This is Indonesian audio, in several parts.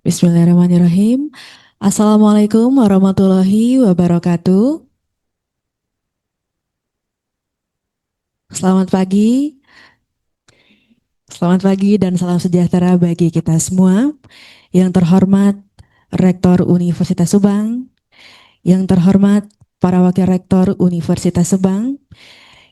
Bismillahirrahmanirrahim. Assalamualaikum warahmatullahi wabarakatuh. Selamat pagi, dan salam sejahtera bagi kita semua. Yang terhormat Rektor Universitas Subang, yang terhormat para Wakil Rektor Universitas Subang,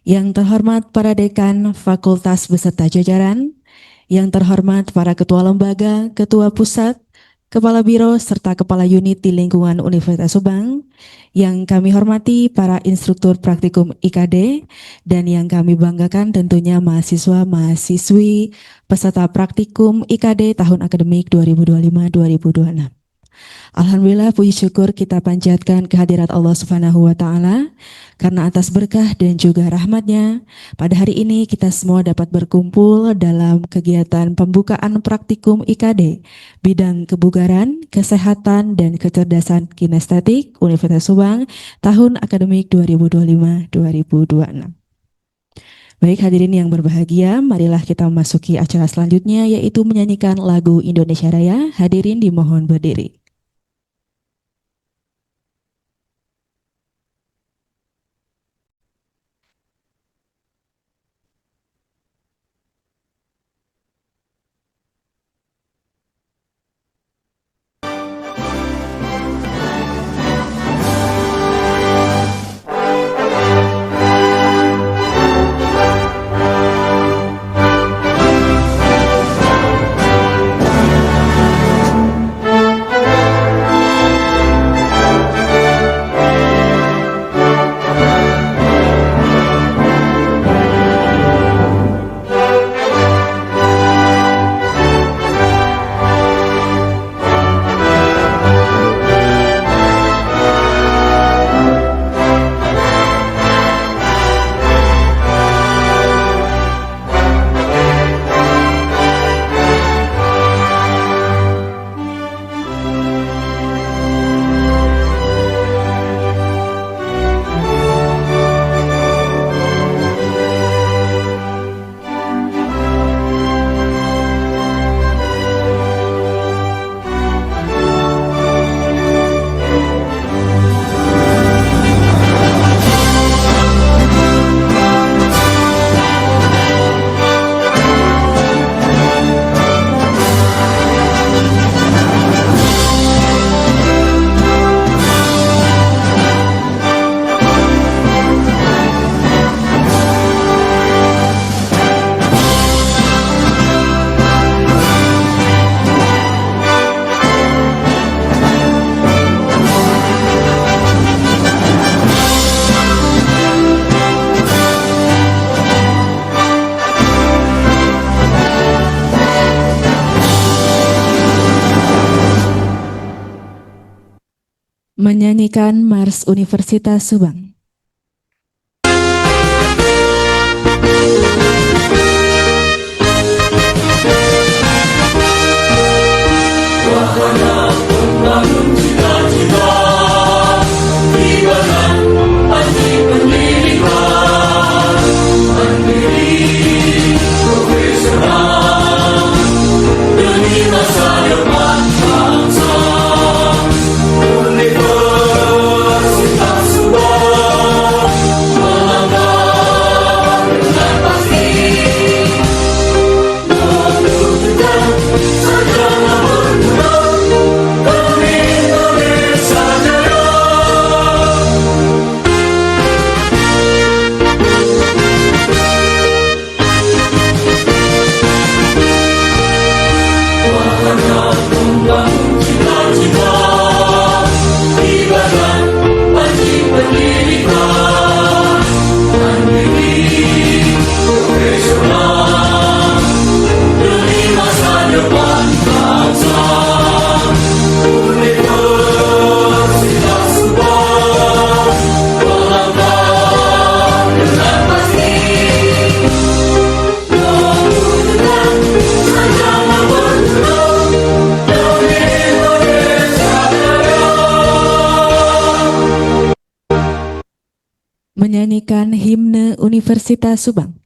yang terhormat para Dekan Fakultas beserta jajaran, yang terhormat para Ketua Lembaga, Ketua Pusat, Kepala Biro, serta Kepala Unit di lingkungan Universitas Subang, yang kami hormati para instruktur praktikum IKD, dan yang kami banggakan tentunya mahasiswa-mahasiswi peserta praktikum IKD tahun akademik 2025-2026. Alhamdulillah, puji syukur kita panjatkan kehadirat Allah Subhanahu wa Ta'ala, karena atas berkah dan juga rahmatnya, pada hari ini kita semua dapat berkumpul dalam kegiatan pembukaan praktikum IKD bidang kebugaran, kesehatan, dan kecerdasan kinestetik Universitas Subang tahun akademik 2025-2026. Baik hadirin yang berbahagia, marilah kita memasuki acara selanjutnya, yaitu menyanyikan lagu Indonesia Raya. Hadirin dimohon berdiri. Menyanyikan Mars Universitas Subang. Wahana pembangun cita-cita, ibarat panji pendidikan, mandiri, profesional, demi masa depan bangsa. Universitas Subang melangkah dengan pasti, mewujudkan sarjana berguna demi Indonesia Jaya. Wahana pembangun cita-cita, ibarat panji pendidikan, mandiri, profesional, demi masa depan bangsa. Universitas Subang melangkah dengan pasti, mewujudkan sarjana berguna demi Indonesia Jaya. Menyanyikan himne Universitas Subang.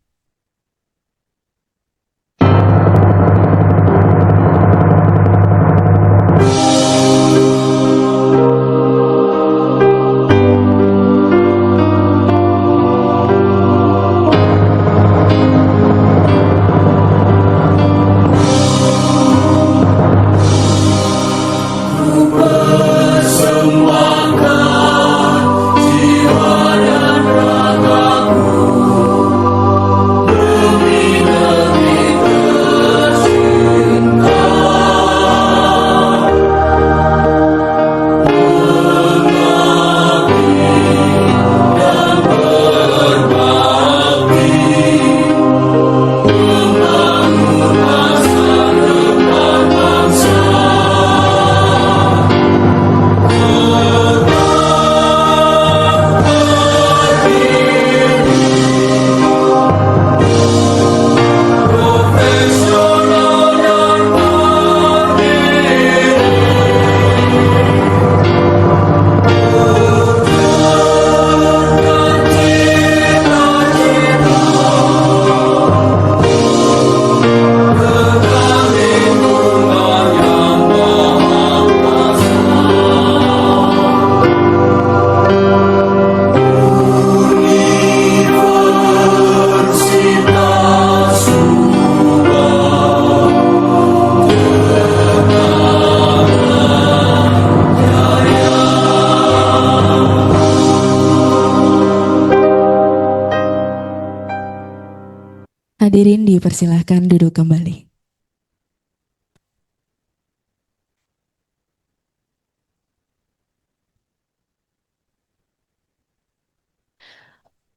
Hadirin dipersilahkan duduk kembali.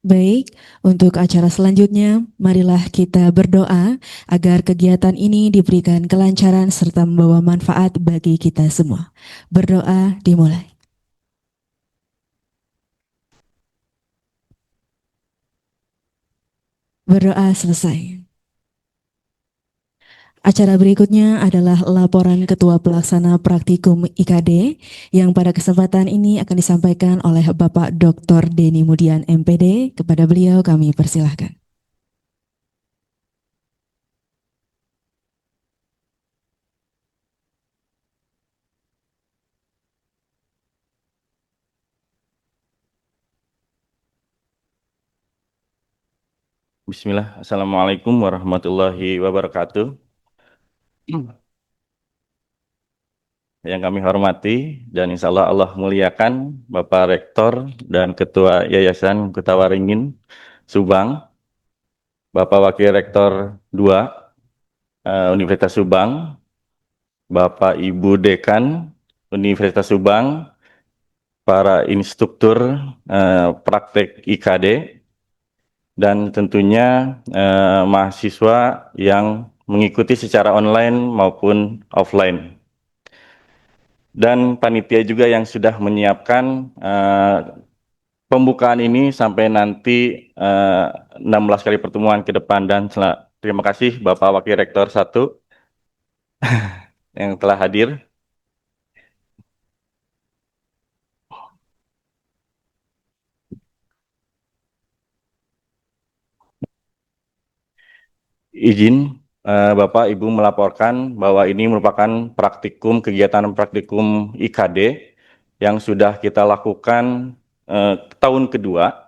Baik, untuk acara selanjutnya, marilah kita berdoa agar kegiatan ini diberikan kelancaran serta membawa manfaat bagi kita semua. Berdoa dimulai. Berdoa selesai. Acara berikutnya adalah laporan Ketua Pelaksana Praktikum IKD yang pada kesempatan ini akan disampaikan oleh Bapak Dr. Denny Mudian MPD. Kepada beliau kami persilahkan. Bismillah, Assalamualaikum warahmatullahi wabarakatuh. Yang kami hormati dan insya Allah muliakan Bapak Rektor dan Ketua Yayasan Kutawaringin Subang, Bapak Wakil Rektor 2 Universitas Subang, Bapak Ibu Dekan Universitas Subang, para instruktur praktek IKD, dan tentunya mahasiswa yang mengikuti secara online maupun offline. Dan panitia juga yang sudah menyiapkan pembukaan ini sampai nanti 16 kali pertemuan ke depan. Dan terima kasih Bapak Wakil Rektor 1 yang telah hadir. Izin Bapak Ibu melaporkan bahwa ini merupakan kegiatan praktikum IKD yang sudah kita lakukan tahun kedua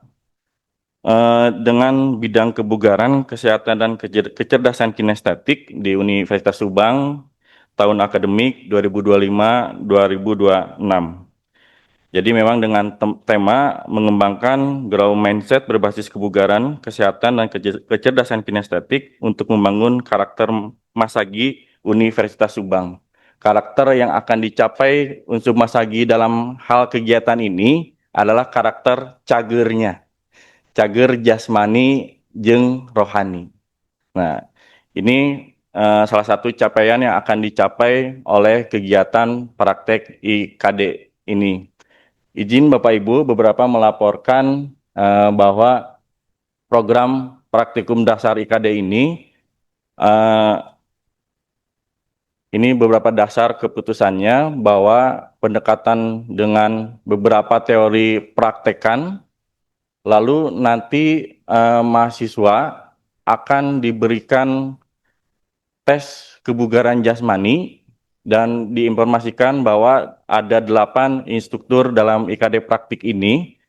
dengan bidang kebugaran, kesehatan, dan kecerdasan kinestetik di Universitas Subang tahun akademik 2025-2026. Jadi memang dengan tema mengembangkan grow mindset berbasis kebugaran, kesehatan, dan kecerdasan kinestetik untuk membangun karakter Masagi Universitas Subang. Karakter yang akan dicapai unsur Masagi dalam hal kegiatan ini adalah karakter cagernya. Cager jasmani jeung rohani. Nah, ini salah satu capaian yang akan dicapai oleh kegiatan praktek IKD ini. Izin Bapak Ibu beberapa melaporkan bahwa program praktikum dasar IKD ini beberapa dasar keputusannya bahwa pendekatan dengan beberapa teori praktekan, lalu nanti mahasiswa akan diberikan tes kebugaran jasmani dan diinformasikan bahwa ada 8 instruktur dalam IKD praktik ini.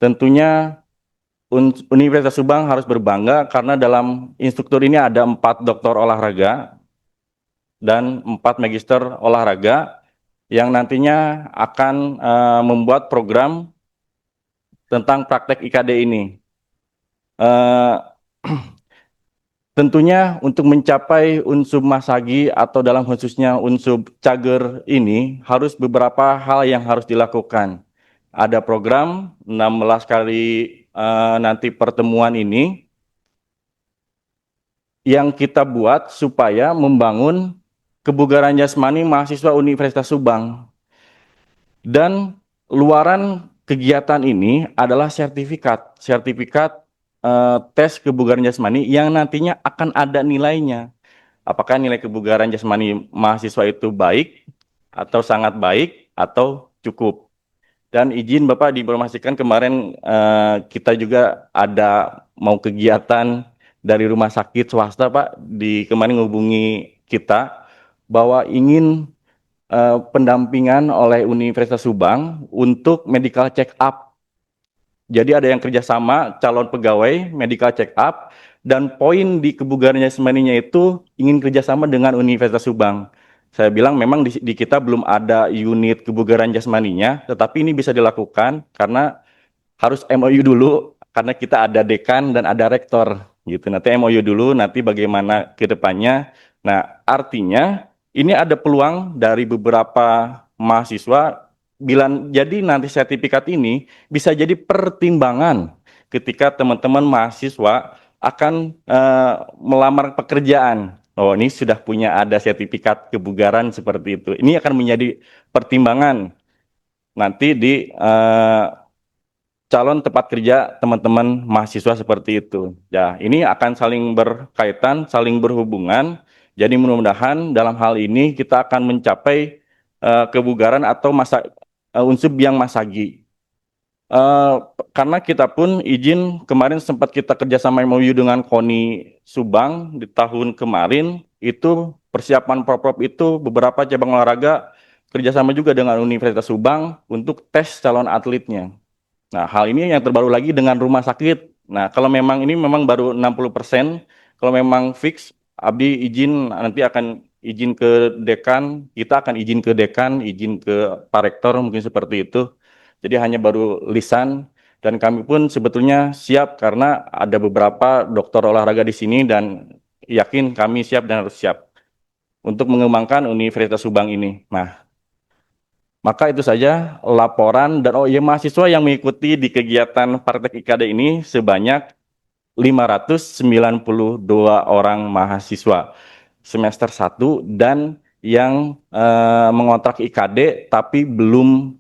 Tentunya Universitas Subang harus berbangga karena dalam instruktur ini ada 4 doktor olahraga dan 4 magister olahraga yang nantinya akan membuat program tentang praktek IKD ini. Tentunya untuk mencapai unsur Masagi atau dalam khususnya unsur cager ini harus beberapa hal yang harus dilakukan. Ada program 16 kali nanti pertemuan ini yang kita buat supaya membangun kebugaran jasmani mahasiswa Universitas Subang. Dan luaran kegiatan ini adalah sertifikat tes kebugaran jasmani yang nantinya akan ada nilainya. Apakah nilai kebugaran jasmani mahasiswa itu baik atau sangat baik atau cukup. Dan izin Bapak diinformasikan kemarin kita juga ada mau kegiatan dari rumah sakit swasta Pak, kemarin menghubungi kita bahwa ingin pendampingan oleh Universitas Subang untuk medical check up. Jadi ada yang kerjasama calon pegawai medical check up dan poin di kebugaran jasmaninya itu ingin kerjasama dengan Universitas Subang. Saya bilang memang di kita belum ada unit kebugaran jasmaninya, tetapi ini bisa dilakukan karena harus MOU dulu karena kita ada dekan dan ada rektor. gitu. Nanti MOU dulu, nanti bagaimana ke depannya. Nah, artinya ini ada peluang dari beberapa mahasiswa bila jadi nanti sertifikat ini bisa jadi pertimbangan ketika teman-teman mahasiswa akan melamar pekerjaan. Oh, ini sudah punya ada sertifikat kebugaran seperti itu. Ini akan menjadi pertimbangan nanti di calon tempat kerja teman-teman mahasiswa seperti itu. Ya, ini akan saling berkaitan, saling berhubungan. Jadi mudah-mudahan dalam hal ini kita akan mencapai kebugaran atau masa unsur yang masagi. Karena kita pun izin kemarin sempat kita kerjasama MOU dengan KONI Subang di tahun kemarin, itu persiapan Proprop itu beberapa cabang olahraga kerjasama juga dengan Universitas Subang untuk tes calon atletnya. Nah, hal ini yang terbaru lagi dengan rumah sakit. Nah, kalau memang ini memang baru 60%, kalau memang fix, Abdi izin nanti akan izin ke dekan, kita akan izin ke dekan, izin ke Pak Rektor, mungkin seperti itu. Jadi hanya baru lisan, dan kami pun sebetulnya siap karena ada beberapa dokter olahraga di sini dan yakin kami siap dan harus siap untuk mengembangkan Universitas Subang ini. Nah, maka itu saja laporan dan oh iya mahasiswa yang mengikuti di kegiatan Praktek IKD ini sebanyak 592 orang mahasiswa semester 1 dan yang mengontrak IKD tapi belum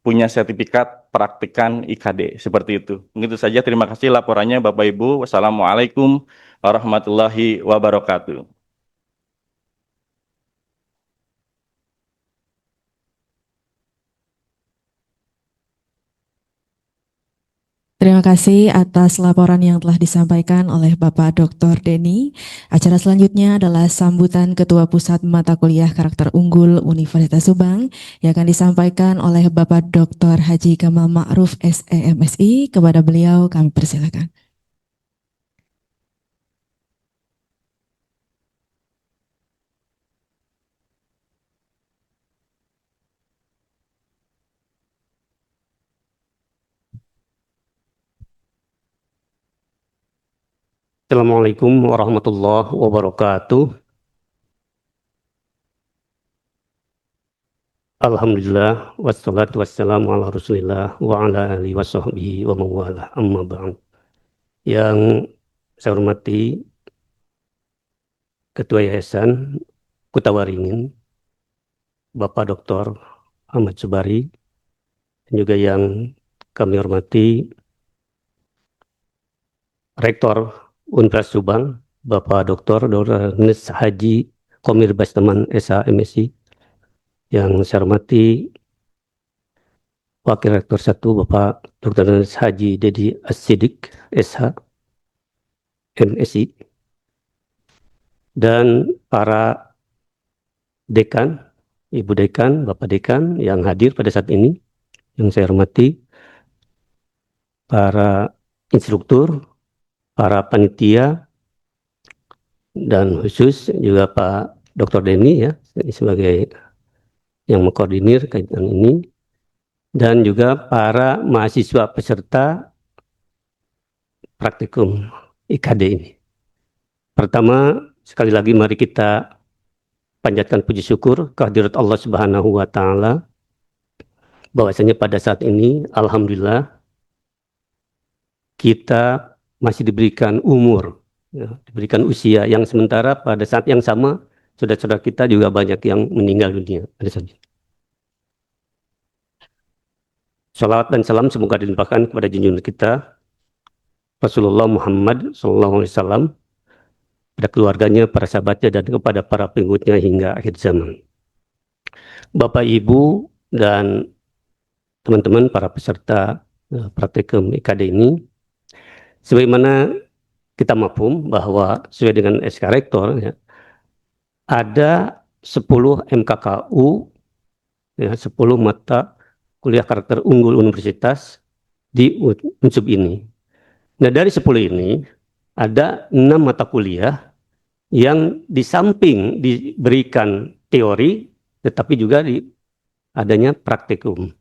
punya sertifikat praktikan IKD seperti itu. Begitu saja, terima kasih laporannya Bapak Ibu. Wassalamualaikum warahmatullahi wabarakatuh. Terima kasih atas laporan yang telah disampaikan oleh Bapak Dr. Denny. Acara selanjutnya adalah sambutan Ketua Pusat Mata Kuliah Karakter Unggul Universitas Subang yang akan disampaikan oleh Bapak Dr. Haji Kamal Ma'ruf SEMSI. Kepada beliau kami persilakan. Assalamualaikum warahmatullahi wabarakatuh. Alhamdulillah wassalatu wassalamu ala Rasulillah wa ala alihi washabbihi wa mawala amma ba'd. Yang saya hormati Ketua Yayasan Kutawaringin Bapak Dr. Ahmad Subari, dan juga yang kami hormati Rektor Universitas Subang Bapak Dr. Dr. Haji Komir Bastaman SHMSI, yang saya hormati Wakil Rektor 1 Bapak Dr. Haji Dedi As-Siddiq SH MSI, dan para dekan, Ibu Dekan, Bapak Dekan yang hadir pada saat ini, yang saya hormati para instruktur, para panitia, dan khusus juga Pak Dr. Denny ya sebagai yang mengkoordinir kaitan ini, dan juga para mahasiswa peserta praktikum IKD ini. Pertama, sekali lagi mari kita panjatkan puji syukur kehadirat Allah Subhanahu wa taala bahwasanya pada saat ini alhamdulillah kita masih diberikan umur, ya, diberikan usia yang sementara pada saat yang sama saudara-saudara kita juga banyak yang meninggal dunia pada saat ini. Salawat dan salam semoga dilimpahkan kepada junjungan kita Rasulullah Muhammad SAW, pada keluarganya, para sahabatnya, dan kepada para pengikutnya hingga akhir zaman. Bapak, Ibu, dan teman-teman para peserta praktikum IKD ini, sebagaimana kita mafhum bahwa sesuai dengan SK Rektor, ya, ada 10 MKKU, ya, 10 mata kuliah karakter unggul universitas di unsub ini. Nah, dari 10 ini ada 6 mata kuliah yang di samping diberikan teori, tetapi juga adanya praktikum.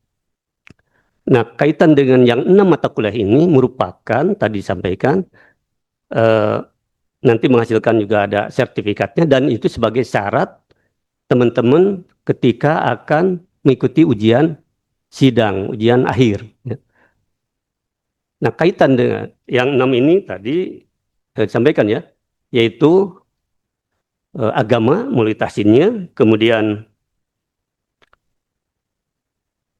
Nah, kaitan dengan yang 6 mata kuliah ini merupakan, tadi disampaikan, nanti menghasilkan juga ada sertifikatnya, dan itu sebagai syarat teman-teman ketika akan mengikuti ujian sidang, ujian akhir. Ya. Nah, kaitan dengan yang 6 ini tadi disampaikan ya, yaitu agama melalui tahsinnya, kemudian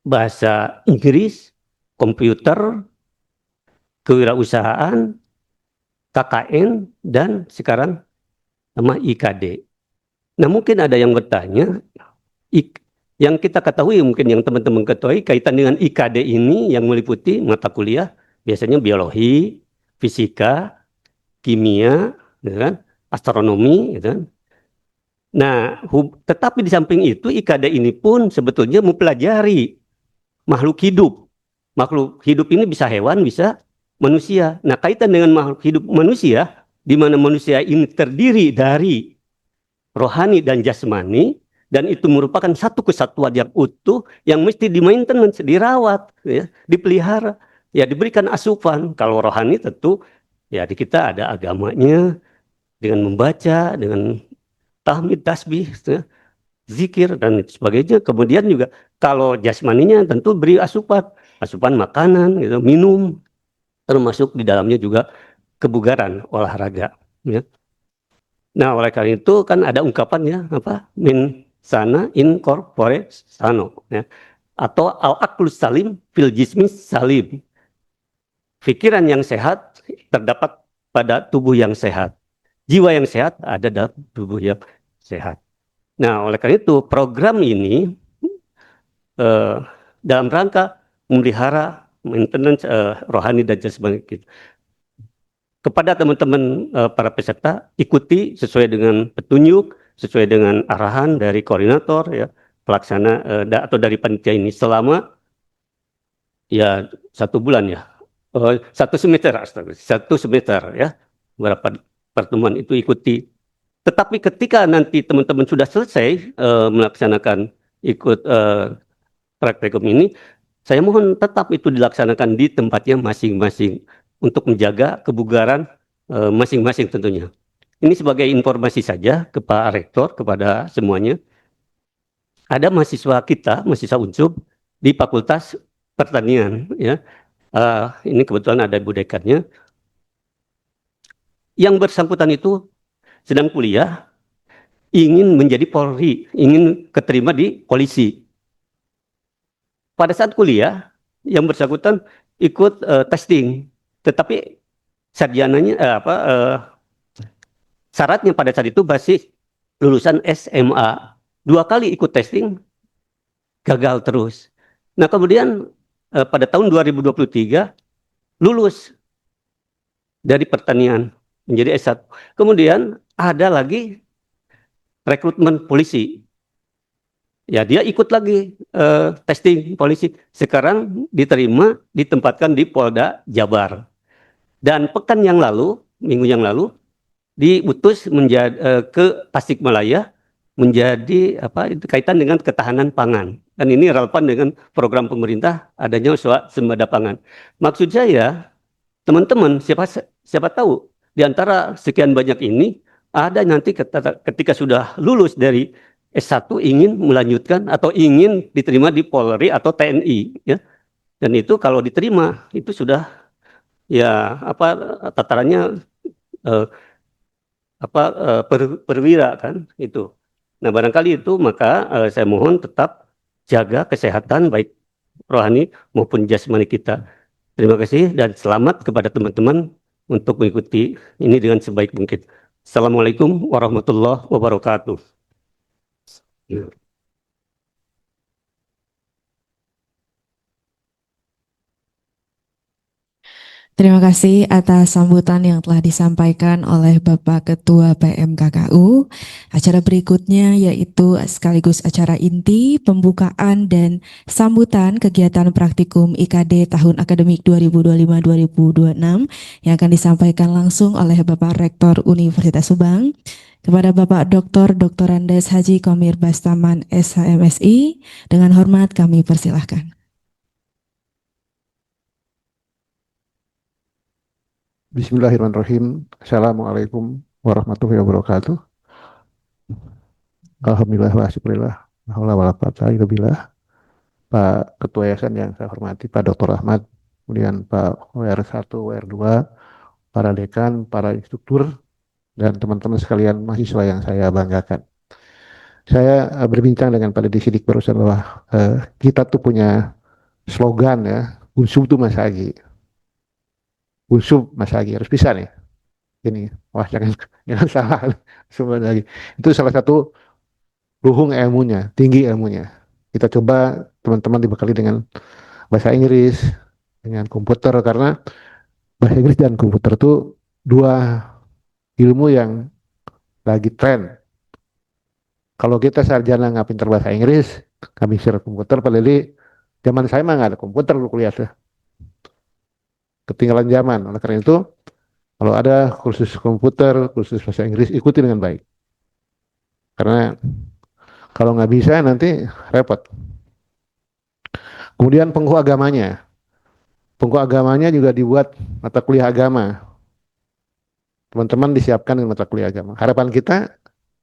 bahasa Inggris, komputer, kewirausahaan, KKN, dan sekarang nama IKD. Nah, mungkin ada yang bertanya, yang kita ketahui, mungkin yang teman-teman ketahui, kaitan dengan IKD ini yang meliputi mata kuliah, biasanya biologi, fisika, kimia, gitu kan, astronomi, gitu kan. Nah, tetapi di samping itu IKD ini pun sebetulnya mempelajari makhluk hidup. Makhluk hidup ini bisa hewan, bisa manusia. Nah, kaitan dengan makhluk hidup manusia, di mana manusia ini terdiri dari rohani dan jasmani, dan itu merupakan satu kesatuan yang utuh yang mesti di-maintenance, dirawat, ya, dipelihara, ya, diberikan asupan. Kalau rohani tentu ya di kita ada agamanya dengan membaca, dengan tahmid, tasbih, ya, zikir dan sebagainya. Kemudian juga kalau jasmaninya tentu beri asupan makanan, gitu, minum, termasuk di dalamnya juga kebugaran, olahraga. Ya. Nah, oleh karena itu kan ada ungkapan ya, apa, min sana in corpore sano, ya, atau al aqlus salim fil jismi salim. Pikiran yang sehat terdapat pada tubuh yang sehat. Jiwa yang sehat ada dalam tubuh yang sehat. Nah, oleh karena itu program ini dalam rangka memelihara maintenance rohani dan jasmani kita. Kepada teman-teman para peserta, ikuti sesuai dengan petunjuk, sesuai dengan arahan dari koordinator, ya, pelaksana atau dari panitia ini selama ya 1 bulan ya, 1 semester ya, beberapa pertemuan itu ikuti. Tetapi ketika nanti teman-teman sudah selesai melaksanakan ikut praktikum ini, saya mohon tetap itu dilaksanakan di tempatnya masing-masing untuk menjaga kebugaran masing-masing tentunya. Ini sebagai informasi saja ke Pak Rektor, kepada semuanya. Ada mahasiswa kita, mahasiswa Unsub di Fakultas Pertanian, ya. Ini kebetulan ada Bu Dekannya. Yang bersangkutan itu sedang kuliah, ingin menjadi Polri, ingin keterima di polisi. Pada saat kuliah, yang bersangkutan ikut testing, tetapi sarjananya syaratnya pada saat itu masih lulusan SMA. 2 kali ikut testing, gagal terus. Nah, kemudian pada tahun 2023 lulus dari pertanian menjadi S1. Kemudian ada lagi rekrutmen polisi. Ya, dia ikut lagi testing polisi. Sekarang diterima, ditempatkan di Polda Jabar. Dan pekan yang lalu, minggu yang lalu, diutus ke Tasikmalaya menjadi itu kaitan dengan ketahanan pangan. Dan ini relevan dengan program pemerintah adanya swasembada pangan. Maksud saya, teman-teman, siapa tahu di antara sekian banyak ini ada nanti ketika sudah lulus dari S1 ingin melanjutkan atau ingin diterima di Polri atau TNI, ya. Dan itu kalau diterima itu sudah ya tatarannya perwira kan itu. Nah, barangkali itu maka saya mohon tetap jaga kesehatan baik rohani maupun jasmani kita. Terima kasih dan selamat kepada teman-teman untuk mengikuti ini dengan sebaik mungkin. Assalamualaikum warahmatullahi wabarakatuh. Terima kasih atas sambutan yang telah disampaikan oleh Bapak Ketua PMKKU. Acara berikutnya yaitu sekaligus acara inti, pembukaan dan sambutan kegiatan praktikum IKD tahun akademik 2025-2026 yang akan disampaikan langsung oleh Bapak Rektor Universitas Subang. Kepada Bapak Dr. Andes Haji Komir Bastaman SHMSI, dengan hormat kami persilahkan. Bismillahirrahmanirrahim. Assalamualaikum warahmatullahi wabarakatuh. Alhamdulillah wa syukurillah. La haula wala quwata illa billah. Pak Ketua Yayasan yang saya hormati, Pak Dr. Ahmad, kemudian Pak WR1, WR2, para dekan, para instruktur, dan teman-teman sekalian mahasiswa yang saya banggakan. Saya berbincang dengan Pak Deddy Sidik barusan bahwa kita tuh punya slogan ya, unsub tuh Mas Agi. Unsub Mas Agi, harus bisa nih. Ini, wah jangan salah, semua lagi. Itu salah satu luhung ilmunya, tinggi ilmunya. Kita coba teman-teman dibekali dengan bahasa Inggris, dengan komputer, karena bahasa Inggris dan komputer itu dua ilmu yang lagi tren. Kalau kita sarjana nggak pinter bahasa Inggris, nggak bisa komputer, padahal zaman saya mah nggak ada komputer dulu kuliah tuh. Ketinggalan zaman. Oleh karena itu, kalau ada kursus komputer, kursus bahasa Inggris, ikuti dengan baik. Karena kalau nggak bisa nanti repot. Kemudian penghu agamanya. Penghu agamanya juga dibuat mata kuliah agama. Teman-teman disiapkan dengan mata kuliah agama. Harapan kita,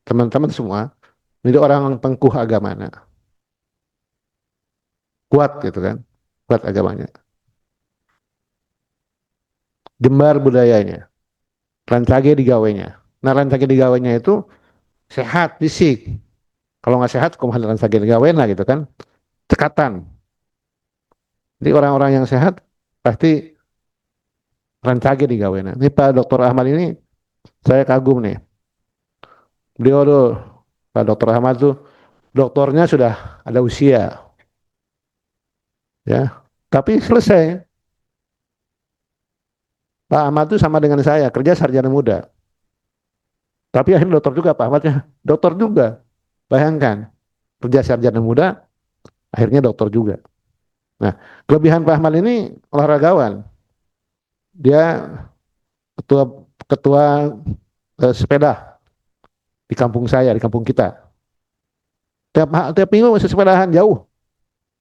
teman-teman semua, menjadi orang pengkuh agama. Nah, kuat gitu kan. Kuat agamanya. Jembar budayanya. Rancage digawainya. Nah, rancage digawainya itu sehat, fisik. Kalau nggak sehat, kumaha rancage digawain lah gitu kan. Cekatan. Jadi orang-orang yang sehat pasti rancage digawainya. Ini Pak Dr. Ahmad ini saya kagum nih. Beliau tuh, Pak Dr. Ahmad tuh, doktornya sudah ada usia. Ya, tapi selesai. Pak Ahmad tuh sama dengan saya, kerja sarjana muda. Tapi akhirnya dokter juga Pak Ahmadnya. Dokter juga. Bayangkan, kerja sarjana muda, akhirnya dokter juga. Nah, kelebihan Pak Ahmad ini olahragawan. Dia ketua ketua sepeda di kampung saya, di kampung kita. Tiap minggu masih sepedahan jauh.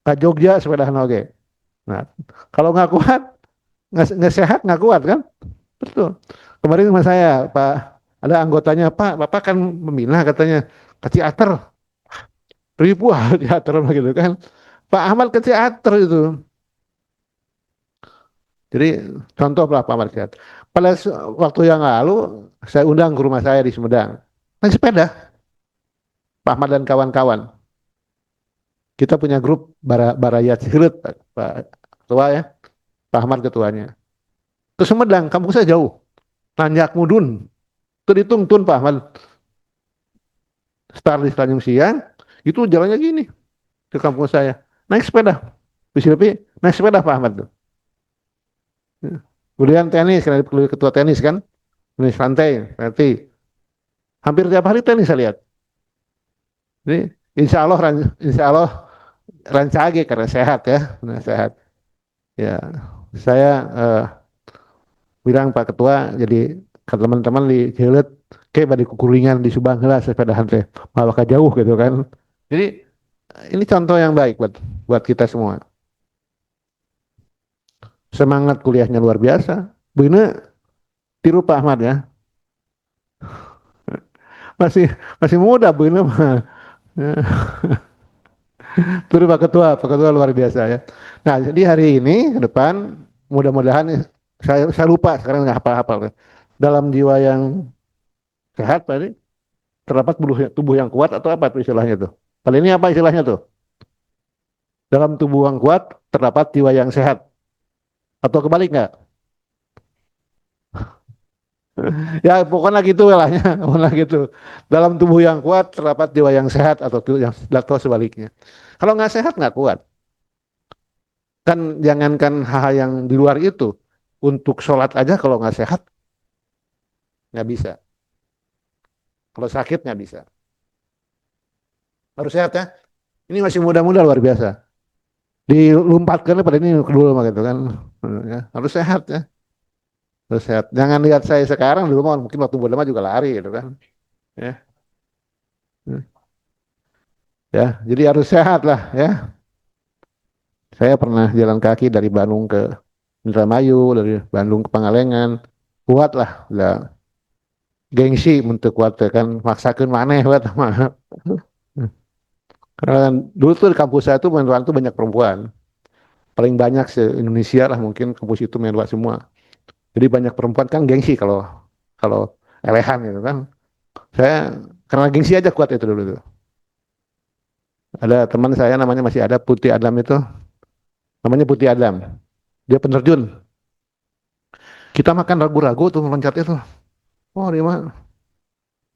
Ke Jogja sepedahan oke. Nah, kalau nggak kuat, nggak sehat nggak kuat kan? Betul. Kemarin sama saya, Pak, ada anggotanya, Pak, Bapak kan membina katanya ke teater. Ribuan teater gitu kan. Pak Ahmad ke teater itu. Jadi contoh lah Pak Ahmad ke teater. Pada waktu yang lalu, saya undang ke rumah saya di Sumedang. Naik sepeda, Pak Ahmad dan kawan-kawan. Kita punya grup Baraya Cihirit, Pak Ketua ya, Pak Ahmad ketuanya. Ke Sumedang, kampung saya jauh. Nanjak Mudun, itu ditungtun Pak Ahmad. Start di Tanjung Siang, itu jalannya gini ke kampung saya. Naik sepeda. Lebih naik sepeda Pak Ahmad tuh. Kemudian tenis, karena ketua tenis kan. Tenis pantai, berarti hampir tiap hari tenis saya lihat. Jadi insya Allah rancage karena sehat ya, nah, sehat. Ya, saya bilang Pak Ketua, jadi ke teman-teman di Cilet, kayak pada kukulingan di Subang lah sepedahan teh, malah jauh gitu kan. Jadi ini contoh yang baik buat kita semua. Semangat kuliahnya luar biasa. Bener tiru Pak Ahmad ya. Masih muda bener mah. Tiru Pak Ketua luar biasa ya. Nah, jadi hari ini ke depan mudah-mudahan saya lupa sekarang nggak hafal-hafal. Dalam jiwa yang sehat tadi terdapat tubuh yang kuat atau apa tuh istilahnya tuh? Kali ini apa istilahnya tuh? Dalam tubuh yang kuat terdapat jiwa yang sehat. Atau kebalik nggak? Ya pokoknya gitu lahnya, pokoknya gitu. Dalam tubuh yang kuat terdapat jiwa yang sehat atau sebaliknya. Kalau nggak sehat nggak kuat. Kan jangankan hal yang di luar itu, untuk sholat aja kalau nggak sehat nggak bisa. Kalau sakit nggak bisa. Harus sehat ya. Ini masih muda-muda luar biasa. Dilumpatkan pada ini dulu mah gitu kan. Ya, harus sehat ya. Harus sehat. Jangan lihat saya sekarang dulu mah mungkin waktu muda mah juga lari gitu kan. Ya. Ya, jadi harus sehat lah ya. Saya pernah jalan kaki dari Bandung ke Indramayu, dari Bandung ke Pangalengan, kuat lah, udah gengsi untuk kuat kan maksakan maneh buat mah. Karena kan dulu tuh di kampus saya tuh mentoran tuh banyak perempuan, paling banyak se Indonesia lah mungkin kampus itu mentoran semua. Jadi banyak perempuan kan gengsi kalau kalau elehan gitu kan. Saya karena gengsi aja kuat itu dulu tuh. Ada teman saya namanya masih ada Putih Adam itu, namanya Putih Adam. Dia penerjun. Kita makan ragu-ragu tuh loncat itu. Oh dia mah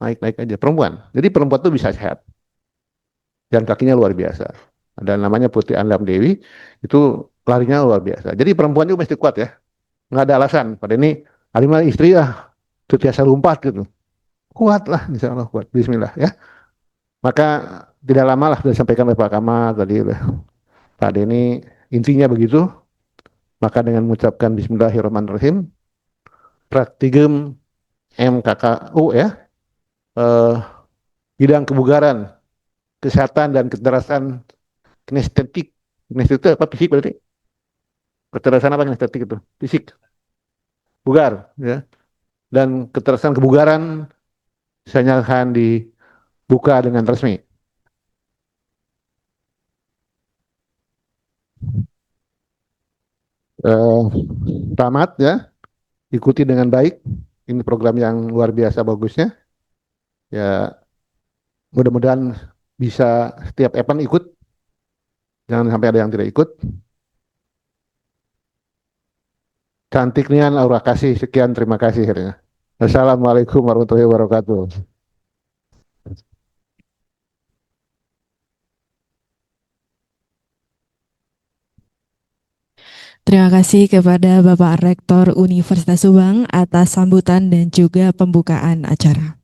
naik-naik aja perempuan. Jadi perempuan tuh bisa sehat. Dan kakinya luar biasa. Ada namanya Putih Andam Dewi, itu larinya luar biasa. Jadi perempuan itu mesti kuat ya, nggak ada alasan. Pada ini Alimah istri ah, setiasa lompat gitu. Kuat lah, insya Allah kuat. Bismillah ya. Maka tidak lama lah sudah disampaikan oleh Pak Kamal tadi oleh Pak Denny. Intinya begitu. Maka dengan mengucapkan Bismillahirrahmanirrahim, praktikum MKKU ya, eh, bidang kebugaran, kesehatan dan kecerdasan kinestetik. Kinestetik itu apa? Fisik berarti? Kecerdasan apa kinestetik itu? Fisik, bugar, ya. Dan kecerdasan kebugaran saya nyatakan dibuka dengan resmi. Eh, Selamat ya, ikuti dengan baik. Ini program yang luar biasa bagusnya. Ya, mudah-mudahan bisa setiap event ikut. Jangan sampai ada yang tidak ikut. Cantiknya Aura kasih. Sekian, terima kasih. Assalamualaikum warahmatullahi wabarakatuh. Terima kasih kepada Bapak Rektor Universitas Subang atas sambutan dan juga pembukaan acara.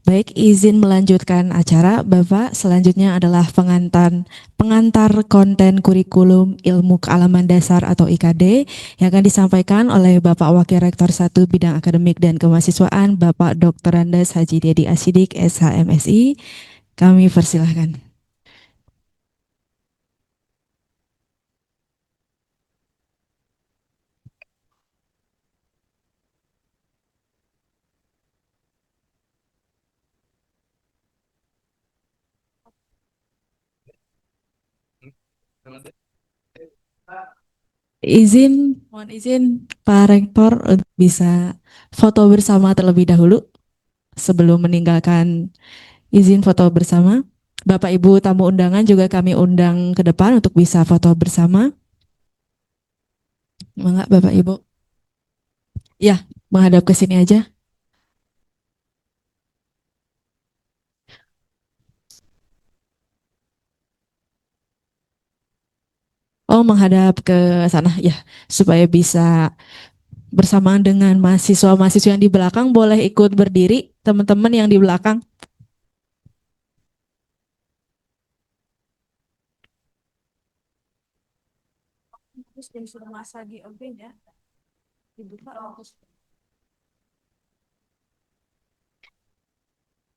Baik, izin melanjutkan acara, Bapak. Selanjutnya adalah pengantar konten kurikulum ilmu kealaman dasar atau IKD yang akan disampaikan oleh Bapak Wakil Rektor 1 Bidang Akademik dan Kemahasiswaan, Bapak Dr. Andes Haji Dedi Asidik, SHMSI. Kami persilahkan. Mohon izin Pak Rektor untuk bisa foto bersama terlebih dahulu sebelum meninggalkan izin foto bersama. Bapak Ibu tamu undangan juga kami undang ke depan untuk bisa foto bersama. Enggak Bapak Ibu? Ya, menghadap ke sini aja. Oh, menghadap ke sana ya, supaya bisa bersamaan dengan mahasiswa-mahasiswa yang di belakang. Boleh ikut berdiri, teman-teman yang di belakang.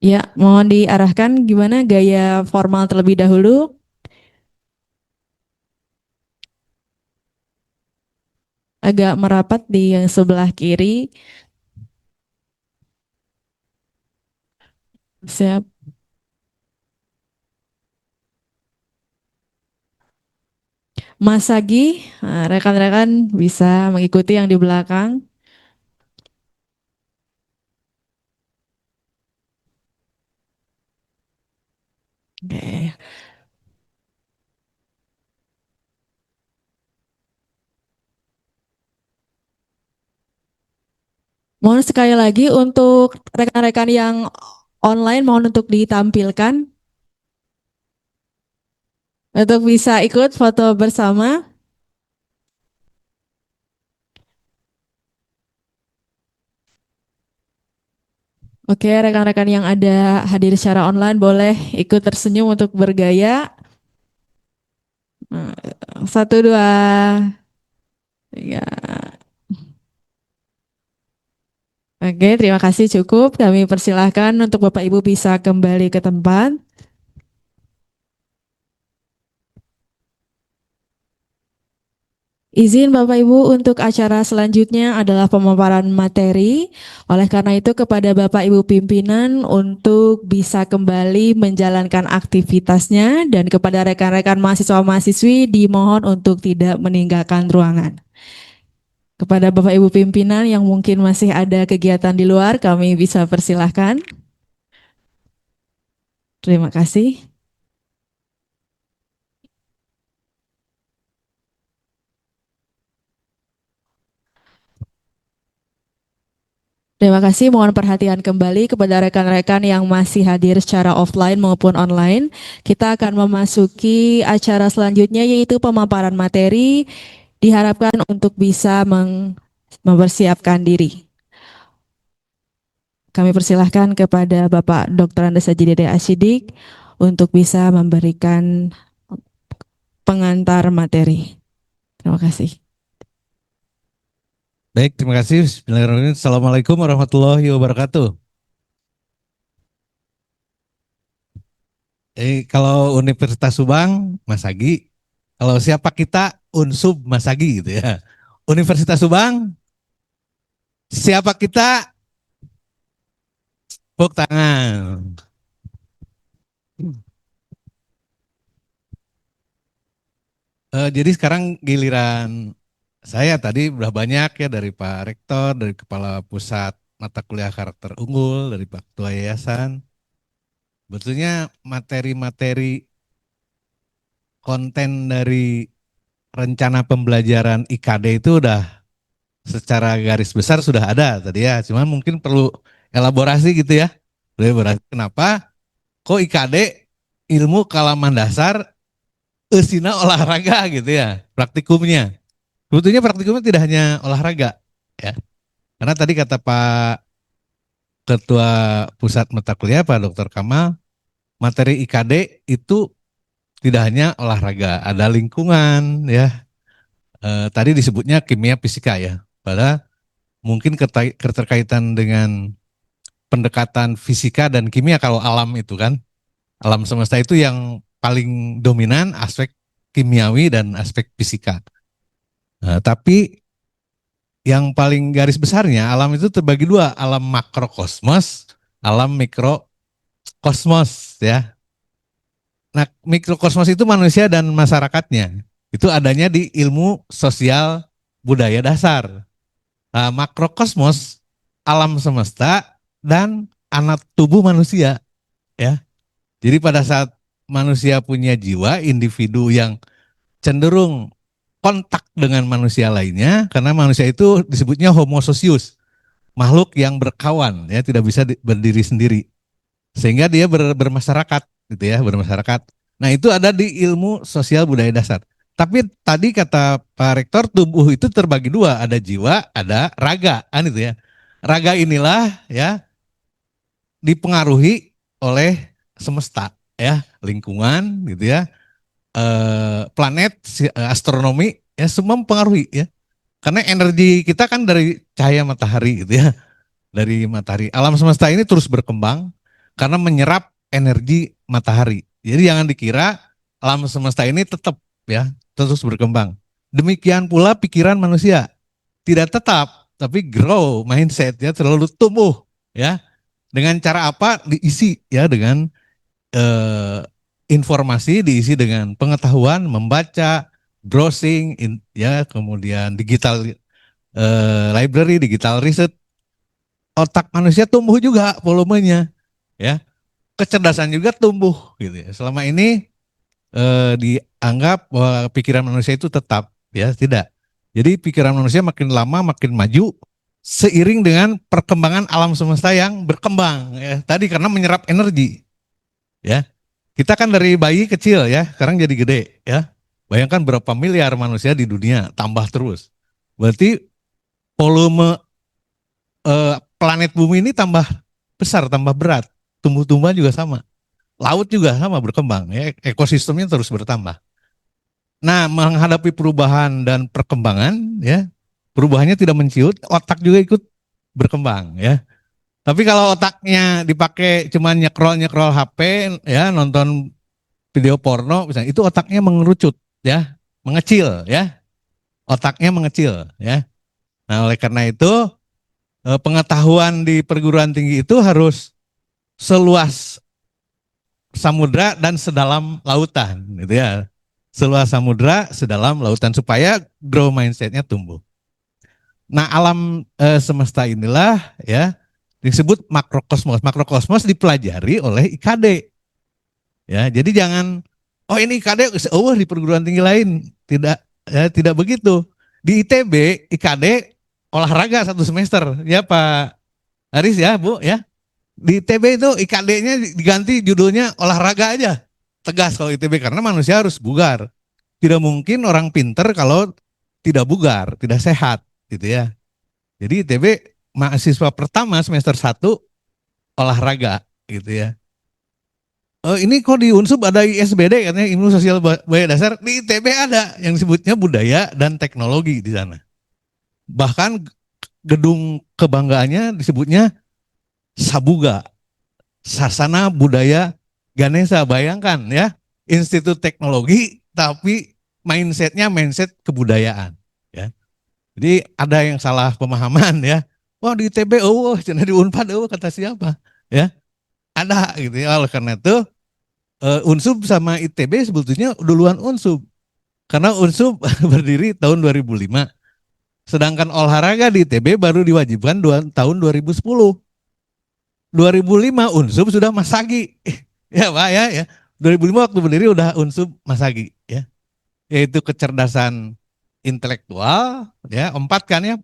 Ya, mohon diarahkan gimana gaya formal terlebih dahulu. Agak merapat di yang sebelah kiri. Siap. Mas Sagi, rekan-rekan bisa mengikuti yang di belakang. Oke. Mohon sekali lagi untuk rekan-rekan yang online mohon untuk ditampilkan untuk bisa ikut foto bersama. Oke, rekan-rekan yang ada hadir secara online boleh ikut tersenyum untuk bergaya. Satu, dua, tiga. Oke, terima kasih cukup. Kami persilahkan untuk Bapak Ibu bisa kembali ke tempat. Izin Bapak Ibu untuk acara selanjutnya adalah pemaparan materi. Oleh karena itu kepada Bapak Ibu pimpinan untuk bisa kembali menjalankan aktivitasnya dan kepada rekan-rekan mahasiswa-mahasiswi dimohon untuk tidak meninggalkan ruangan. Kepada Bapak Ibu pimpinan yang mungkin masih ada kegiatan di luar, kami bisa persilahkan. Terima kasih. Terima kasih, mohon perhatian kembali kepada rekan-rekan yang masih hadir secara offline maupun online. Kita akan memasuki acara selanjutnya yaitu pemaparan materi, diharapkan untuk bisa mempersiapkan diri. Kami persilahkan kepada Bapak Dr. Andes Haji Dede Asyidik untuk bisa memberikan pengantar materi. Terima kasih. Baik, terima kasih. Bismillahirrahmanirrahim. Assalamualaikum warahmatullahi wabarakatuh. Kalau Universitas Subang, Mas Agi. Kalau siapa kita, Unsub, Mas Agi gitu ya. Universitas Subang, siapa kita, tepuk tangan. Jadi sekarang giliran saya tadi udah banyak ya dari Pak Rektor, dari Kepala Pusat Mata Kuliah Karakter Unggul, dari Pak Ketua Yayasan. Betulnya materi-materi konten dari rencana pembelajaran IKD itu udah secara garis besar sudah ada tadi ya. Cuman mungkin perlu elaborasi gitu ya. Elaborasi kenapa kok IKD ilmu kalaman dasar eusina olahraga gitu ya, praktikumnya. Sebetulnya praktikumnya tidak hanya olahraga ya. Karena tadi kata Pak Ketua Pusat Mata Kuliah Pak Dr. Kamal, materi IKD itu tidak hanya olahraga, ada lingkungan ya. Tadi disebutnya kimia fisika ya. Padahal mungkin keterkaitan dengan pendekatan fisika dan kimia kalau alam itu kan. Alam semesta itu yang paling dominan aspek kimiawi dan aspek fisika. Tapi yang paling garis besarnya alam itu terbagi dua, alam makrokosmos, alam mikrokosmos ya. Nah, mikrokosmos itu manusia dan masyarakatnya. Itu adanya di ilmu sosial budaya dasar. Nah, makrokosmos alam semesta dan anak tubuh manusia ya. Jadi pada saat manusia punya jiwa, individu yang cenderung kontak dengan manusia lainnya, karena manusia itu disebutnya homo socius, makhluk yang berkawan ya, tidak bisa berdiri sendiri. Sehingga dia bermasyarakat gitu ya, bermasyarakat. Nah, itu ada di ilmu sosial budaya dasar. Tapi tadi kata Pak Rektor, tubuh itu terbagi dua, ada jiwa, ada raga, kan itu ya. Raga inilah ya dipengaruhi oleh semesta ya, lingkungan gitu ya, planet, astronomi ya, semua mempengaruhi ya. Karena energi kita kan dari cahaya matahari gitu ya, dari matahari. Alam semesta ini terus berkembang karena menyerap energi matahari. Jadi jangan dikira alam semesta ini tetap ya, terus berkembang. Demikian pula pikiran manusia tidak tetap, tapi grow mindset ya, terlalu tumbuh ya. Dengan cara apa? Diisi ya dengan informasi, diisi dengan pengetahuan, membaca, browsing, ya, kemudian digital library, digital research. Otak manusia tumbuh juga volumenya, ya. Kecerdasan juga tumbuh, gitu ya. Selama ini dianggap bahwa pikiran manusia itu tetap, ya, tidak. Jadi pikiran manusia makin lama makin maju seiring dengan perkembangan alam semesta yang berkembang, ya. Tadi karena menyerap energi, ya. Kita kan dari bayi kecil ya, sekarang jadi gede ya. Bayangkan berapa miliar manusia di dunia, tambah terus. Berarti volume planet bumi ini tambah besar, tambah berat. Tumbuh-tumbuhan juga sama. Laut juga sama berkembang ya, ekosistemnya terus bertambah. Nah, menghadapi perubahan dan perkembangan ya, perubahannya tidak menciut, otak juga ikut berkembang ya. Tapi kalau otaknya dipakai cuma nyekrol HP ya, nonton video porno misalnya, itu otaknya mengerucut ya, mengecil ya. otaknya mengecil ya. Nah, oleh karena itu pengetahuan di perguruan tinggi itu harus seluas samudra dan sedalam lautan gitu ya. Seluas samudra, sedalam lautan supaya grow mindset-nya tumbuh. Nah, alam semesta inilah ya disebut makrokosmos. Makrokosmos dipelajari oleh IKD. Ya, jadi jangan ini IKD di perguruan tinggi lain. Tidak ya, tidak begitu. Di ITB, IKD olahraga 1 semester. Ya Pak Aris ya, Bu ya. Di ITB itu IKD-nya diganti judulnya olahraga aja. Tegas kalau ITB karena manusia harus bugar. Tidak mungkin orang pinter kalau tidak bugar, tidak sehat gitu ya. Jadi ITB mahasiswa pertama semester 1 olahraga gitu ya. Ini kok di Unsub ada ISBD katanya ilmu sosial budaya dasar, di ITB ada yang disebutnya budaya dan teknologi di sana. Bahkan gedung kebanggaannya disebutnya Sabuga, Sasana Budaya Ganesha. Bayangkan ya, Institut Teknologi tapi mindsetnya mindset kebudayaan ya. Jadi ada yang salah pemahaman ya. Wah di ITB, cina di Unpad, kata siapa ya. Ada gitu ya. Oleh karena itu Unsub sama ITB sebetulnya duluan Unsub. Karena Unsub berdiri tahun 2005. Sedangkan olahraga di ITB baru diwajibkan tahun 2010. 2005 Unsub sudah Masagi. Ya Pak ya. 2005 waktu berdiri udah Unsub Masagi ya. Yaitu kecerdasan intelektual ya, 4 kan ya.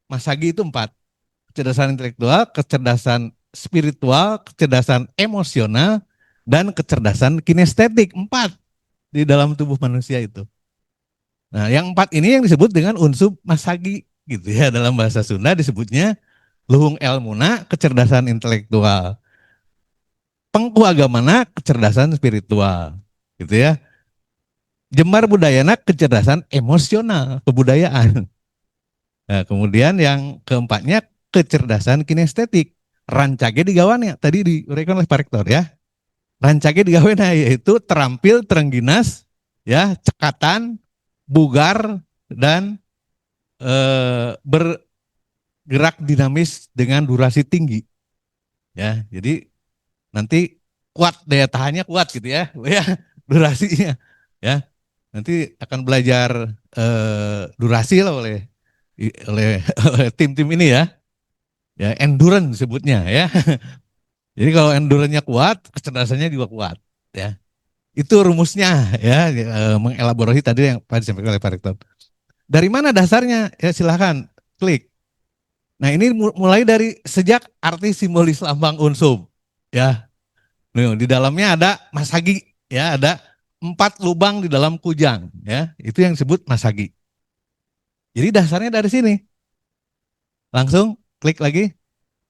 Masagi itu 4. Kecerdasan intelektual, kecerdasan spiritual, kecerdasan emosional, dan kecerdasan kinestetik. 4 di dalam tubuh manusia itu. Nah, yang 4 ini yang disebut dengan unsub Masagi gitu ya, dalam bahasa Sunda disebutnya luhung elmuna, kecerdasan intelektual, pengku agamana, kecerdasan spiritual gitu ya. Jembar budayana, kecerdasan emosional, kebudayaan. Nah, kemudian yang keempatnya kecerdasan kinestetik, rancage digawannya, tadi diuraikan oleh Pak Rektor ya. Rancage digawannya yaitu terampil, terengginas, ya, cekatan, bugar, dan bergerak dinamis dengan durasi tinggi. Ya, jadi nanti kuat, daya tahannya kuat gitu ya, ya durasinya. Ya, nanti akan belajar durasi lah oleh tim-tim ini ya. Ya, endurance sebutnya ya. Jadi kalau endurance-nya kuat, kecerdasannya juga kuat ya. Itu rumusnya ya, mengelaborasi tadi yang Pak disampaikan oleh Pak Rektor. Dari mana dasarnya? Ya silahkan klik. Nah ini mulai dari sejak arti simbolis lambang unsub ya. Di dalamnya ada masagi ya, ada 4 lubang di dalam kujang ya. Itu yang disebut masagi. Jadi dasarnya dari sini. Langsung klik lagi.